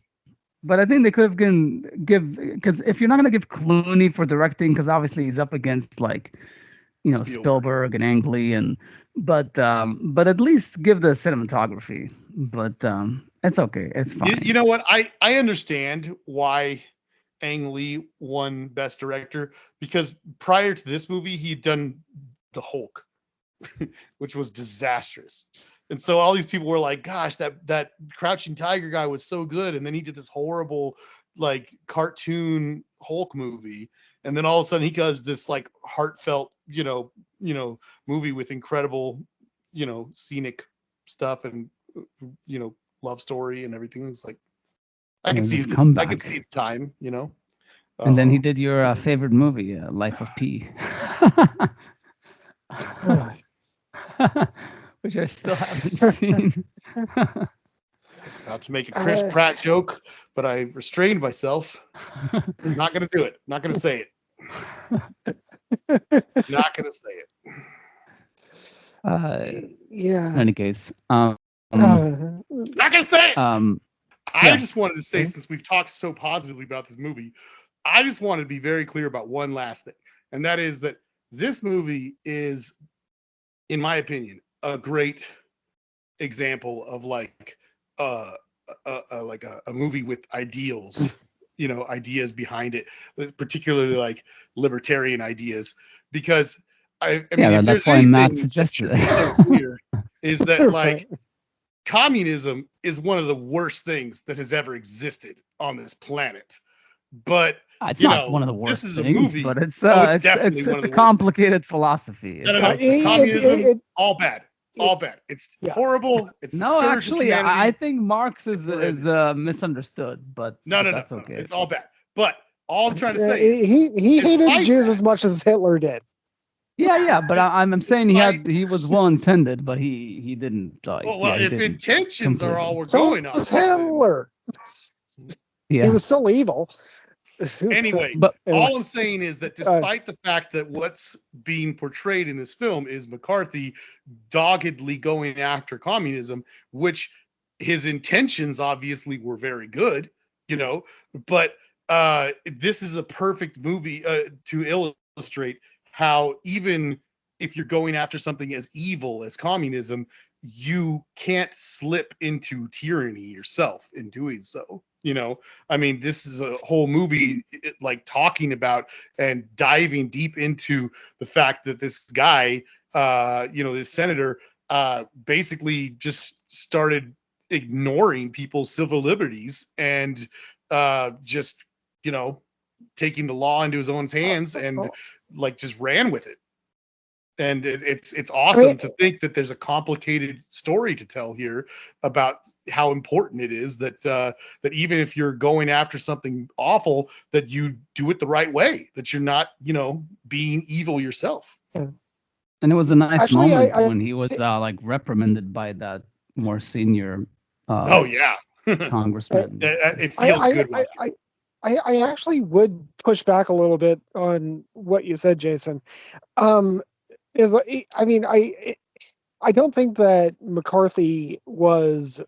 But I think they could have because if you're not gonna give Clooney for directing, because obviously he's up against like, Spielberg and Ang Lee but at least give the cinematography. But it's okay, it's fine. You know what? I understand why Ang Lee won Best Director, because prior to this movie he'd done The Hulk, which was disastrous. And so all these people were like, gosh, that Crouching Tiger guy was so good. And then he did this horrible, like, cartoon Hulk movie. And then all of a sudden he does this like heartfelt, movie with incredible, scenic stuff and, love story and everything. It's like, I can see the time, And then he did your favorite movie, Life of Pi. Which I still haven't seen. I was about to make a Chris Pratt joke, but I restrained myself. I'm not going to do it. Not going to say it. Not going to say it. Yeah. In any case, not going to say it. I just wanted to say, since we've talked so positively about this movie, I just wanted to be very clear about one last thing, and that is that this movie is, in my opinion, a great example of like a movie with ideals, ideas behind it, particularly like libertarian ideas. Because I mean, that's why Matt suggested it. So clear is that like communism is one of the worst things that has ever existed on this planet. But it's not one of the worst things, but it's a complicated philosophy. Communism, all bad. All bad. It's horrible. It's actually, I think Marx is misunderstood, but that's okay. It's all bad. But all I'm trying to say is he hated Jews as much as Hitler did. Yeah, but I'm saying he was well intended, but he didn't. If intentions are all we're going on, Hitler. Yeah, he was still evil. Anyway, all I'm saying is that despite the fact that what's being portrayed in this film is McCarthy doggedly going after communism, which his intentions obviously were very good, but this is a perfect movie to illustrate how even if you're going after something as evil as communism, you can't slip into tyranny yourself in doing so. I mean, this is a whole movie like talking about and diving deep into the fact that this guy, this senator, basically just started ignoring people's civil liberties and just, taking the law into his own hands and like just ran with it. And it's awesome to think that there's a complicated story to tell here about how important it is that that even if you're going after something awful, that you do it the right way, that you're not, being evil yourself. And it was a nice moment when he was like reprimanded by that more senior congressman. It feels good. I actually would push back a little bit on what you said, Jason. I don't think that McCarthy was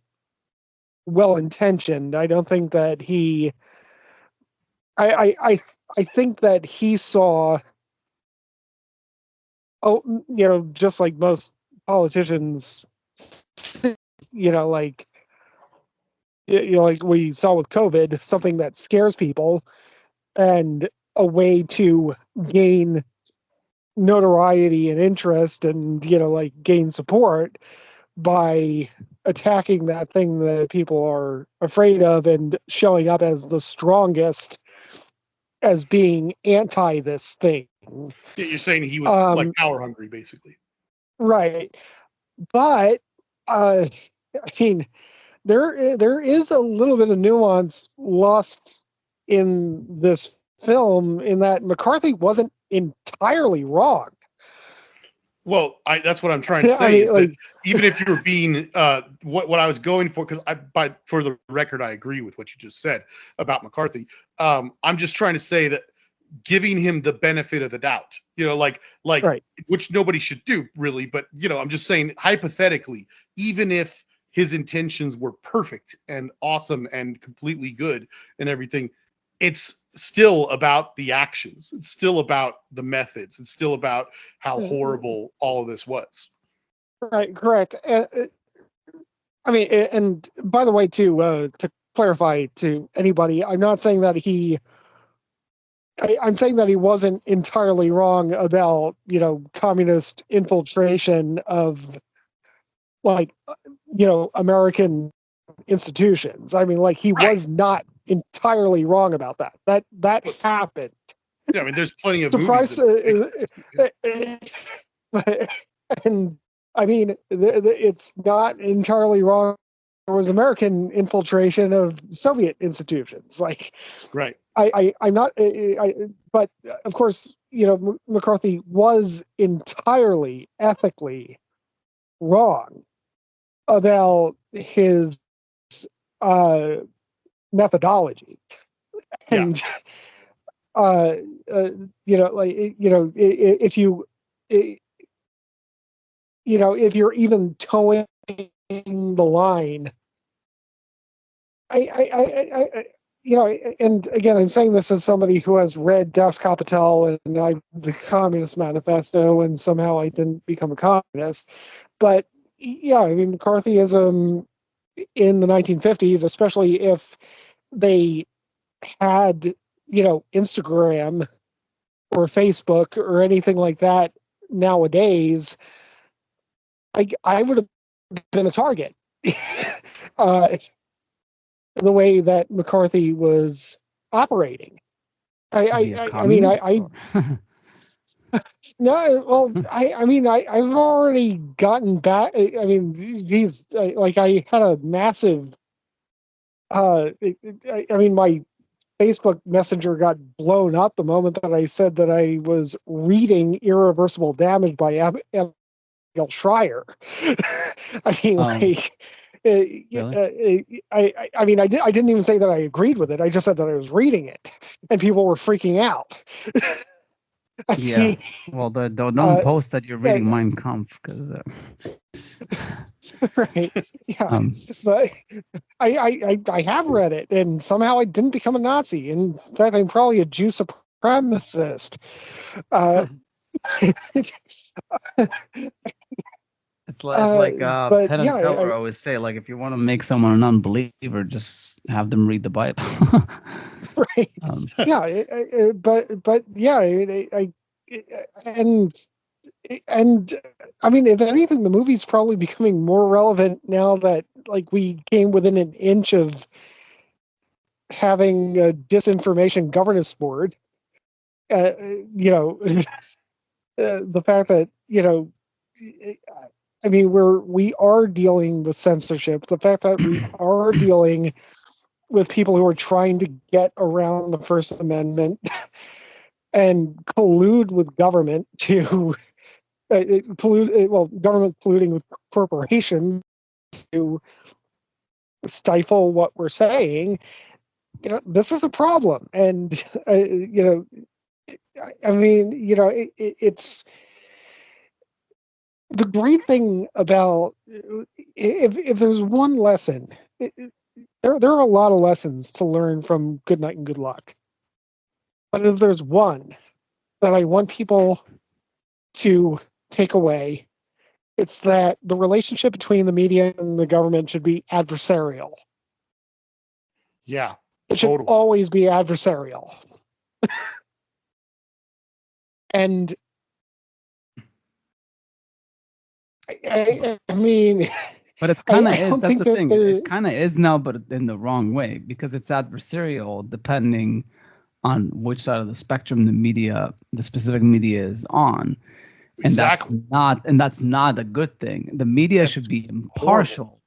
well-intentioned. I don't think that I think that he saw, just like most politicians, like we saw with COVID, something that scares people and a way to gain notoriety and interest and gain support by attacking that thing that people are afraid of and showing up as the strongest, as being anti this thing. Yeah, you're saying he was like power hungry, basically. Right. But I mean, there is a little bit of nuance lost in this film in that McCarthy wasn't entirely wrong. Well, that's what I'm trying to say. That even if you were being what I was going for, because for the record, I agree with what you just said about McCarthy. I'm just trying to say that giving him the benefit of the doubt, like Right. which nobody should do really, but I'm just saying hypothetically, even if his intentions were perfect and awesome and completely good and everything, it's still about the actions. It's still about the methods. It's still about how horrible all of this was. Right, correct. I mean, and by the way, to clarify to anybody, I'm not saying that I'm saying that he wasn't entirely wrong about, communist infiltration of, like, American institutions. I mean, like, he was not entirely wrong about that. That happened. Yeah, I mean, there's plenty of Surprise, movies. and I mean, it's not entirely wrong. There was American infiltration of Soviet institutions. Like, right. I'm not. But of course, McCarthy was entirely ethically wrong about his methodology, and if you if you're even towing the line, and again, I'm saying this as somebody who has read Das Kapital and the Communist Manifesto, and somehow I didn't become a communist. But yeah, I mean, McCarthyism in the 1950s, especially if they had, Instagram or Facebook or anything like that nowadays, I would have been a target. The way that McCarthy was operating. I mean, no, well, I've already gotten back. I mean, geez, I had a massive, I mean, my Facebook Messenger got blown up the moment that I said that I was reading Irreversible Damage by Abigail Schreier. I mean, really? I mean, I didn't even say that I agreed with it. I just said that I was reading it, and people were freaking out. Yeah. Well, don't post that you're reading Mein Kampf, because. Right. Yeah. But I have read it, and somehow I didn't become a Nazi. In fact, I'm probably a Jew supremacist. It's like but Penn and Teller always say, like, if you want to make someone an unbeliever, just have them read the Bible. Right. Yeah. But yeah, and I mean, if anything, the movie's probably becoming more relevant now that, like, we came within an inch of having a disinformation governance board. The fact that, I mean, we are dealing with censorship. The fact that we are dealing with people who are trying to get around the First Amendment and collude with government to government colluding with corporations to stifle what we're saying. This is a problem, and I mean, it's the great thing about, if there's one lesson, there are a lot of lessons to learn from Good Night and Good Luck. But if there's one that I want people to take away, it's that the relationship between the media and the government should be adversarial. Yeah, it should always be adversarial. And I mean, but it kind of is. That's the thing. It kind of is now, but in the wrong way, because it's adversarial depending on which side of the spectrum the specific media is on. And that's not a good thing. The media should be impartial,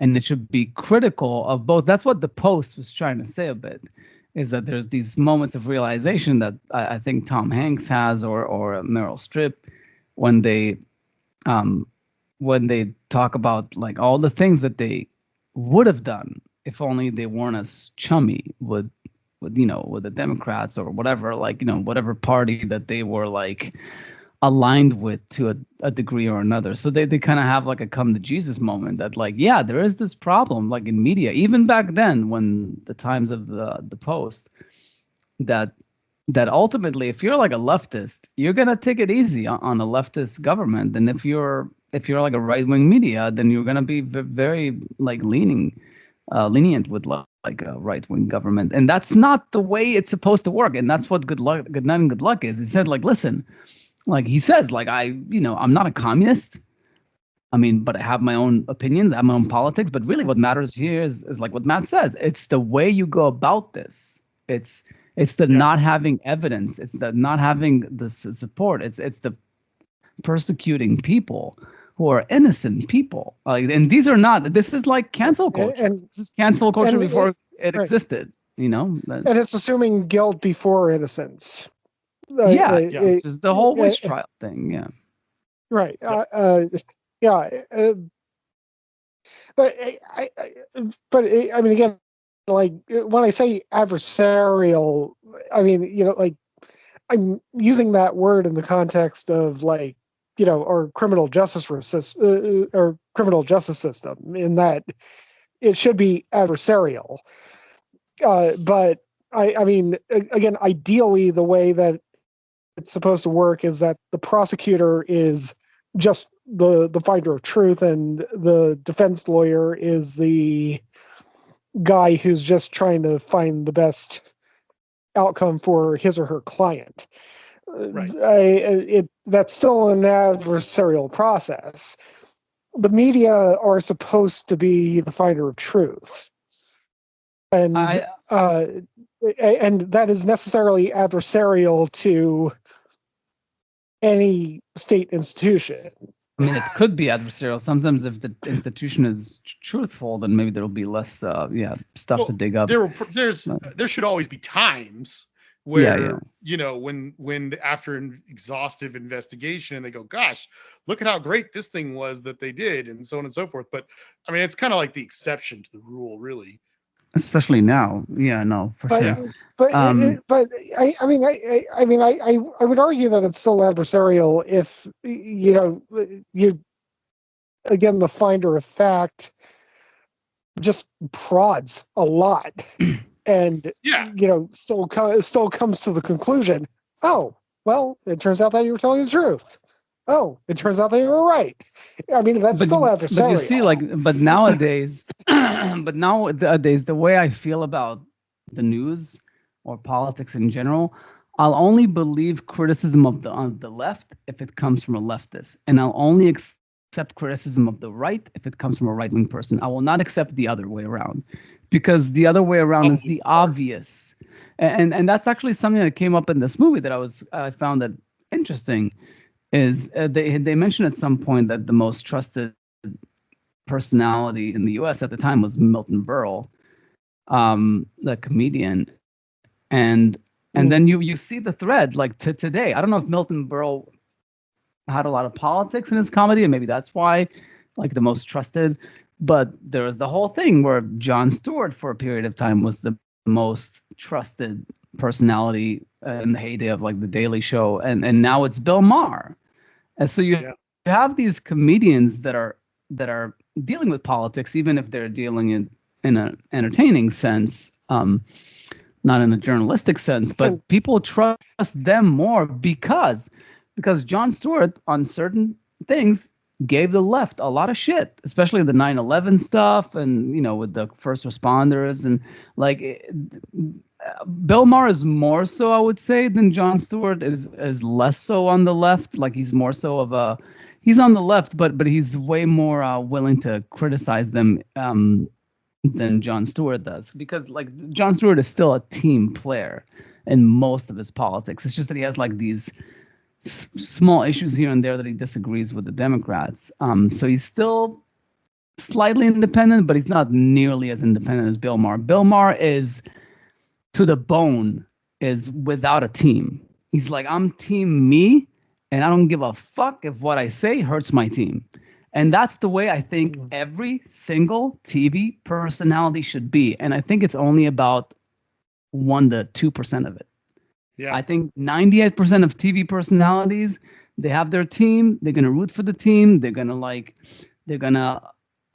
and it should be critical of both. That's what the Post was trying to say a bit, is that there's these moments of realization that I think Tom Hanks has, or Meryl Streep, when they talk about, like, all the things that they would have done if only they weren't as chummy with with with the Democrats or whatever, like whatever party that they were like aligned with to a degree or another. So they kind of have like a come to Jesus moment that like, yeah, there is this problem like in media, even back then when the times of the Post, that ultimately if you're like a leftist, you're gonna take it easy on a leftist government, and if you're like a right-wing media, then you're gonna be very like lenient with like a right-wing government, and that's not the way it's supposed to work. And that's what Good Night and Good Luck is. He said like, listen, like he says like I'm not a communist. I mean, but I have my own opinions, I have my own politics. But really, what matters here is like what Matt says. It's the way you go about this. It's the not having evidence. It's the not having the support. It's the persecuting people who are innocent people. And these are not. This is like cancel culture. And this is cancel culture before it existed. And it's assuming guilt before innocence. Just the whole witch trial thing. Yeah. Right. I mean, again, like when I say adversarial, I mean, like I'm using that word in the context of like, our criminal justice system, in that it should be adversarial. But I mean, again, ideally, the way that it's supposed to work is that the prosecutor is just the finder of truth, and the defense lawyer is the guy who's just trying to find the best outcome for his or her client. Right. That's still an adversarial process. The media are supposed to be the finder of truth, and that is necessarily adversarial to any state institution. I mean, it could be adversarial. Sometimes if the institution is truthful, then maybe there'll be less stuff to dig up. There should always be times where when after an exhaustive investigation they go, gosh, look at how great this thing was that they did, and so on and so forth. But I mean, it's kind of like the exception to the rule, really. Especially now, for sure. But I would argue that it's still adversarial if you again, the finder of fact just prods a lot, and still comes to the conclusion, oh well, it turns out that you were telling the truth. Oh, it turns out that you were right. I mean, that's still adversarial. But you see, but nowadays, the way I feel about the news or politics in general, I'll only believe criticism on the left if it comes from a leftist, and I'll only accept criticism of the right if it comes from a right-wing person. I will not accept the other way around, because the other way around is the obvious, and that's actually something that came up in this movie that I found that interesting. Is they mentioned at some point that the most trusted personality in the U.S. at the time was Milton Berle, the comedian, and then you see the thread like to today. I don't know if Milton Berle had a lot of politics in his comedy, and maybe that's why like the most trusted. But there was the whole thing where Jon Stewart for a period of time was the most trusted personality in the heyday of like the Daily Show, and now it's Bill Maher. And so you have these comedians that are dealing with politics, even if they're dealing in an entertaining sense, not in a journalistic sense, but people trust them more because Jon Stewart on certain things gave the left a lot of shit, especially the 9/11 stuff, and with the first responders, and like Bill Maher is more so, I would say, than Jon Stewart is less so on the left. Like he's more so he's on the left, but he's way more willing to criticize them than Jon Stewart does, because like Jon Stewart is still a team player in most of his politics. It's just that he has like these small issues here and there that he disagrees with the Democrats. So he's still slightly independent, but he's not nearly as independent as Bill Maher. Bill Maher is to the bone, is without a team. He's like, I'm team me, and I don't give a fuck if what I say hurts my team. And that's the way I think every single TV personality should be. And I think it's only about 1 to 2% of it. Yeah. I think 98% of TV personalities, they have their team. They're gonna root for the team. They're gonna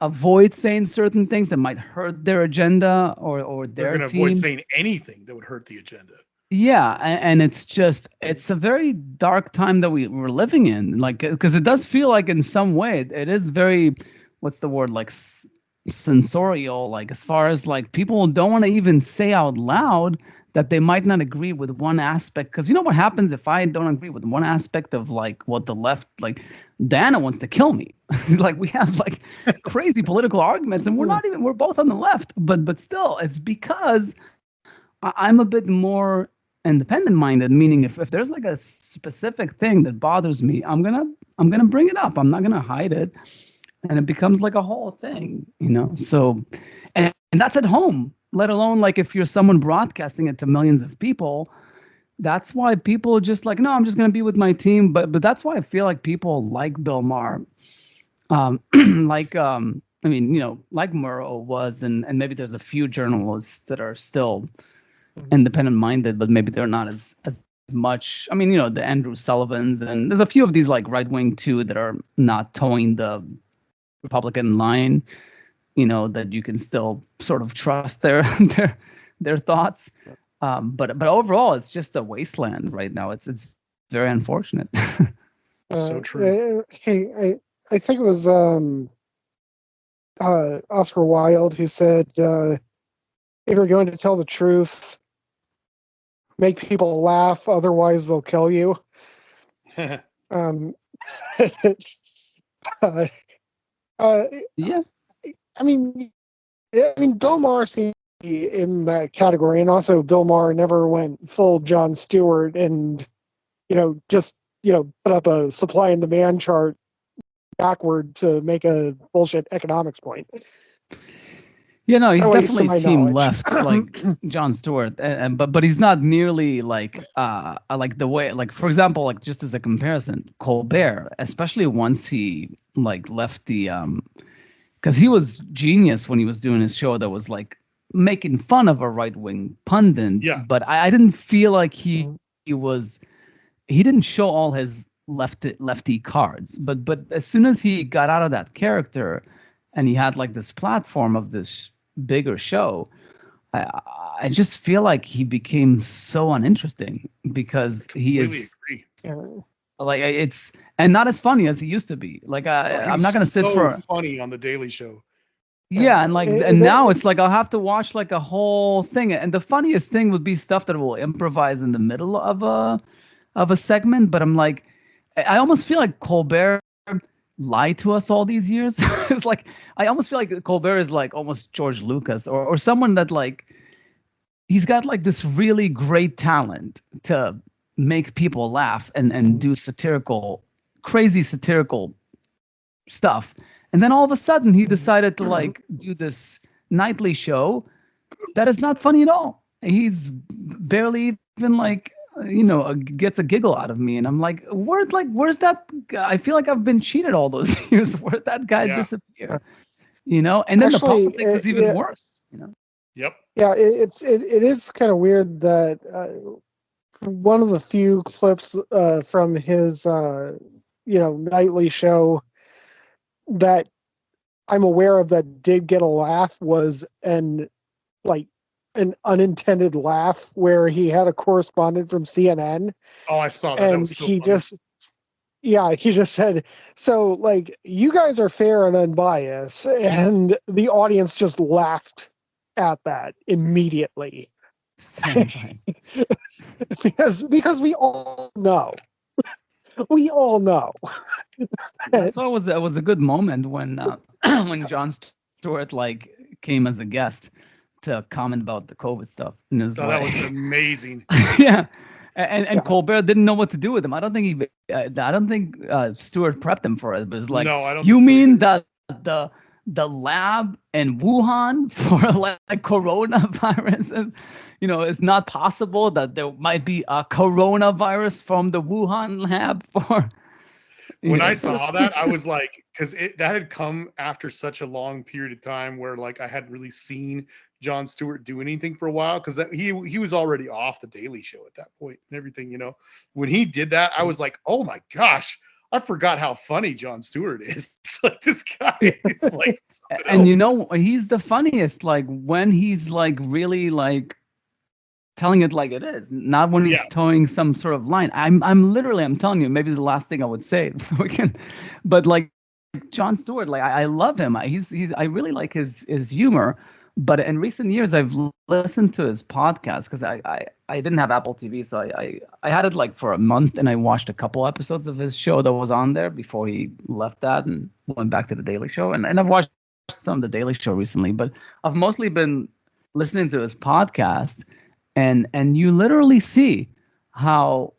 avoid saying certain things that might hurt their agenda or They're their going to team. avoid saying anything that would hurt the agenda. Yeah, and it's a very dark time that we're living in, like, because it does feel like in some way it is very, what's the word, like sensorial, like as far as like people don't want to even say out loud that they might not agree with one aspect, because you know what happens if I don't agree with one aspect of like what the left, like Diana wants to kill me. Like we have like crazy political arguments and we're both on the left, but still it's because I'm a bit more independent minded, meaning if there's like a specific thing that bothers me, I'm gonna bring it up. I'm not gonna hide it. And it becomes like a whole thing, you know? So, and that's at home, let alone like if you're someone broadcasting it to millions of people. That's why people just like, no, I'm just gonna be with my team. But that's why I feel like people like Bill Maher, like I mean, you know, like Murrow was, and maybe there's a few journalists that are still independent minded, but maybe they're not as much. I mean, you know, the Andrew Sullivans, and there's a few of these like right wing too that are not towing the Republican line, you know, that you can still sort of trust their thoughts. But overall, it's just a wasteland right now. It's very unfortunate. So true. I think it was Oscar Wilde who said, if you're going to tell the truth, make people laugh, otherwise they'll kill you. um, Yeah. I mean, Bill Maher seemed to be in that category, and also Bill Maher never went full Jon Stewart and, you know, just, you know, put up a supply and demand chart backward to make a bullshit economics point. Yeah, no, he's At least to definitely my team knowledge. left, like Jon Stewart, but he's not nearly like the way, like for example, like just as a comparison, Colbert, especially once he like left the because he was genius when he was doing his show that was like making fun of a right wing pundit. Yeah. But I didn't feel like he didn't show all his lefty cards. But as soon as he got out of that character, and he had like this platform of this bigger show, I just feel like he became so uninteresting because he is like it's and not as funny as he used to be. Like I'm not gonna sit for funny on the Daily Show. Yeah, and like and now it's like I'll have to watch like a whole thing, and the funniest thing would be stuff that we'll improvise in the middle of a segment. But I'm like, I almost feel like Colbert lied to us all these years. It's like I almost feel like Colbert is like almost George Lucas or someone that like he's got like this really great talent to make people laugh and do crazy satirical stuff. And then all of a sudden he decided to like do this nightly show that is not funny at all. He's barely even like, you know, gets a giggle out of me. And I'm like, where's that guy? I feel like I've been cheated all those years. Where'd that guy disappear? You know? And then Actually, the politics is even worse, you know? Yep. Yeah, it is kind of weird that one of the few clips from his you know, nightly show that I'm aware of that did get a laugh was an unintended laugh where he had a correspondent from CNN. Oh, I saw that. And that was so he funny. he just said, so like, you guys are fair and unbiased, and the audience just laughed at that immediately. because we all know. We all know. That's why it was a good moment when when Jon Stewart like came as a guest to comment about the COVID stuff. And it was that was amazing. Yeah. And Colbert didn't know what to do with him. I don't think Stewart prepped him for it. But it's like, no, I don't. You mean so the lab in Wuhan for like coronaviruses? You know, it's not possible that there might be a coronavirus from the Wuhan lab for. When I saw that, I was like, because that had come after such a long period of time where like I hadn't really seen Jon Stewart do anything for a while, because he was already off the Daily Show at that point and everything. You know, when he did that, I was like, oh my gosh, I forgot how funny Jon Stewart is. Like, this guy is like something And else. you know, he's the funniest, like when he's like really like telling it like it is, not when he's towing some sort of line. I'm telling you, maybe the last thing I would say. But like Jon Stewart, like I love him. I really like his humor. But in recent years, I've listened to his podcast because I didn't have Apple TV, so I had it like for a month, and I watched a couple episodes of his show that was on there before he left that and went back to the Daily Show. And I've watched some of the Daily Show recently, but I've mostly been listening to his podcast, and you literally see how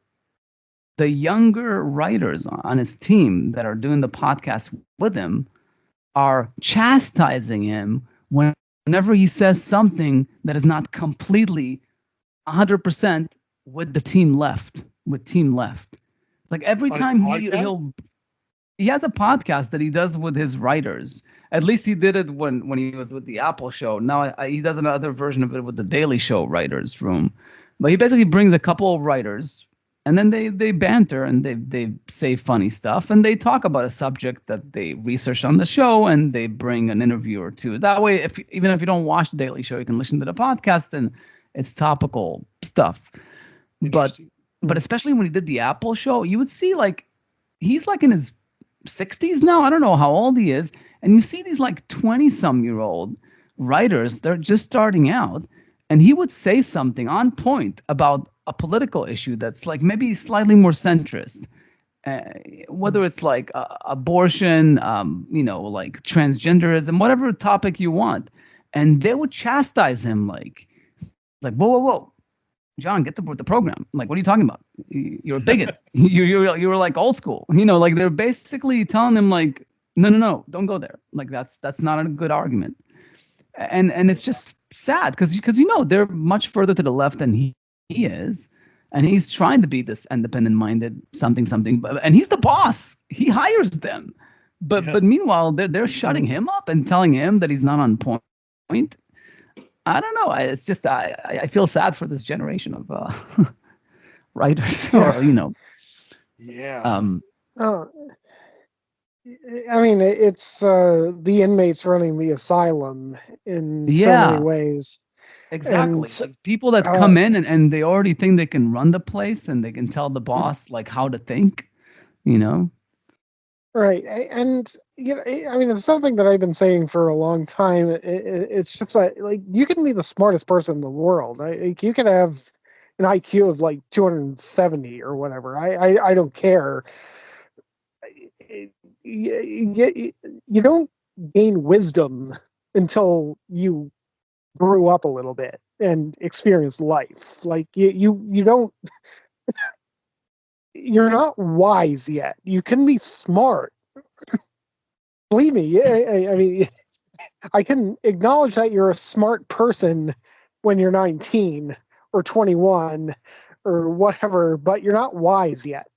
the younger writers on his team that are doing the podcast with him are chastising him whenever he says something that is not completely 100% with the team left. It's like every time he has a podcast that he does with his writers. At least he did it when he was with the Apple Show. Now he does another version of it with the Daily Show writers room. But he basically brings a couple of writers, and then they banter and they say funny stuff, and they talk about a subject that they researched on the show, and they bring an interview or two. That way, even if you don't watch the Daily Show, you can listen to the podcast, and it's topical stuff. But especially when he did the Apple Show, you would see like he's like in his 60s now. I don't know how old he is. And you see these like 20-some-year-old writers, they're just starting out, and he would say something on point about a political issue that's like maybe slightly more centrist, whether it's like abortion, like transgenderism, whatever topic you want. And they would chastise him like whoa, John, get the program. Like, what are you talking about? You're a bigot. you're like old school. Like they're basically telling him like, no, don't go there. Like that's not a good argument. And it's just sad because they're much further to the left than he is, and he's trying to be this independent-minded something, and he's the boss. He hires them, but meanwhile they're shutting him up and telling him that he's not on point. I don't know. It's just I feel sad for this generation of writers. Yeah. I mean, it's the inmates running the asylum in so many ways. Exactly. Like people that come in and they already think they can run the place and they can tell the boss like how to think, Right. And, I mean, it's something that I've been saying for a long time. It's just that, like, you can be the smartest person in the world. You can have an IQ of like 270 or whatever. I don't care. You don't gain wisdom until you grew up a little bit and experienced life. Like you don't, you're not wise yet. You can be smart. Believe me. I mean, I can acknowledge that you're a smart person when you're 19 or 21 or whatever, but you're not wise yet.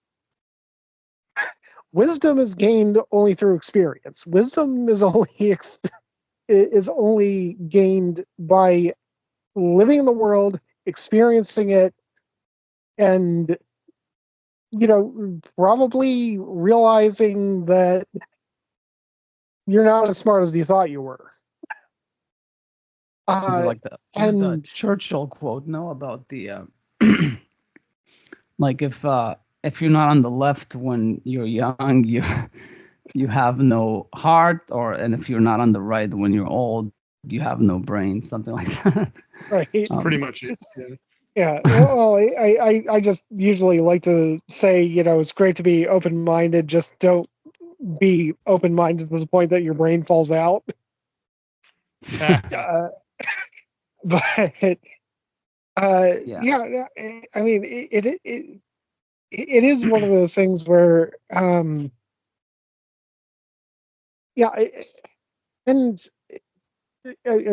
Wisdom is gained only through experience. Wisdom is only gained by living in the world, experiencing it, and probably realizing that you're not as smart as you thought you were. Like the Churchill quote, about the like if you're not on the left when you're young, you have no heart, and if you're not on the right when you're old, you have no brain, something like that. Right. Pretty much it. Yeah. Well, I just usually like to say, it's great to be open-minded. Just don't be open-minded to the point that your brain falls out. But yeah. I mean, it is one of those things where, and I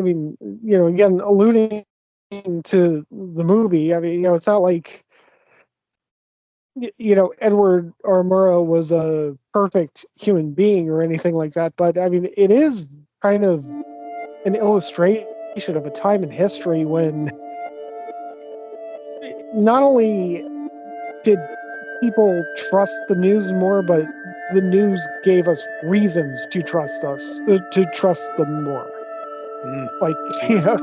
mean, again, alluding to the movie, I mean, it's not like, Edward R. Murrow was a perfect human being or anything like that, but I mean, it is kind of an illustration of a time in history when not only did people trust the news more, but the news gave us reasons to trust them more. Mm. Like, yeah,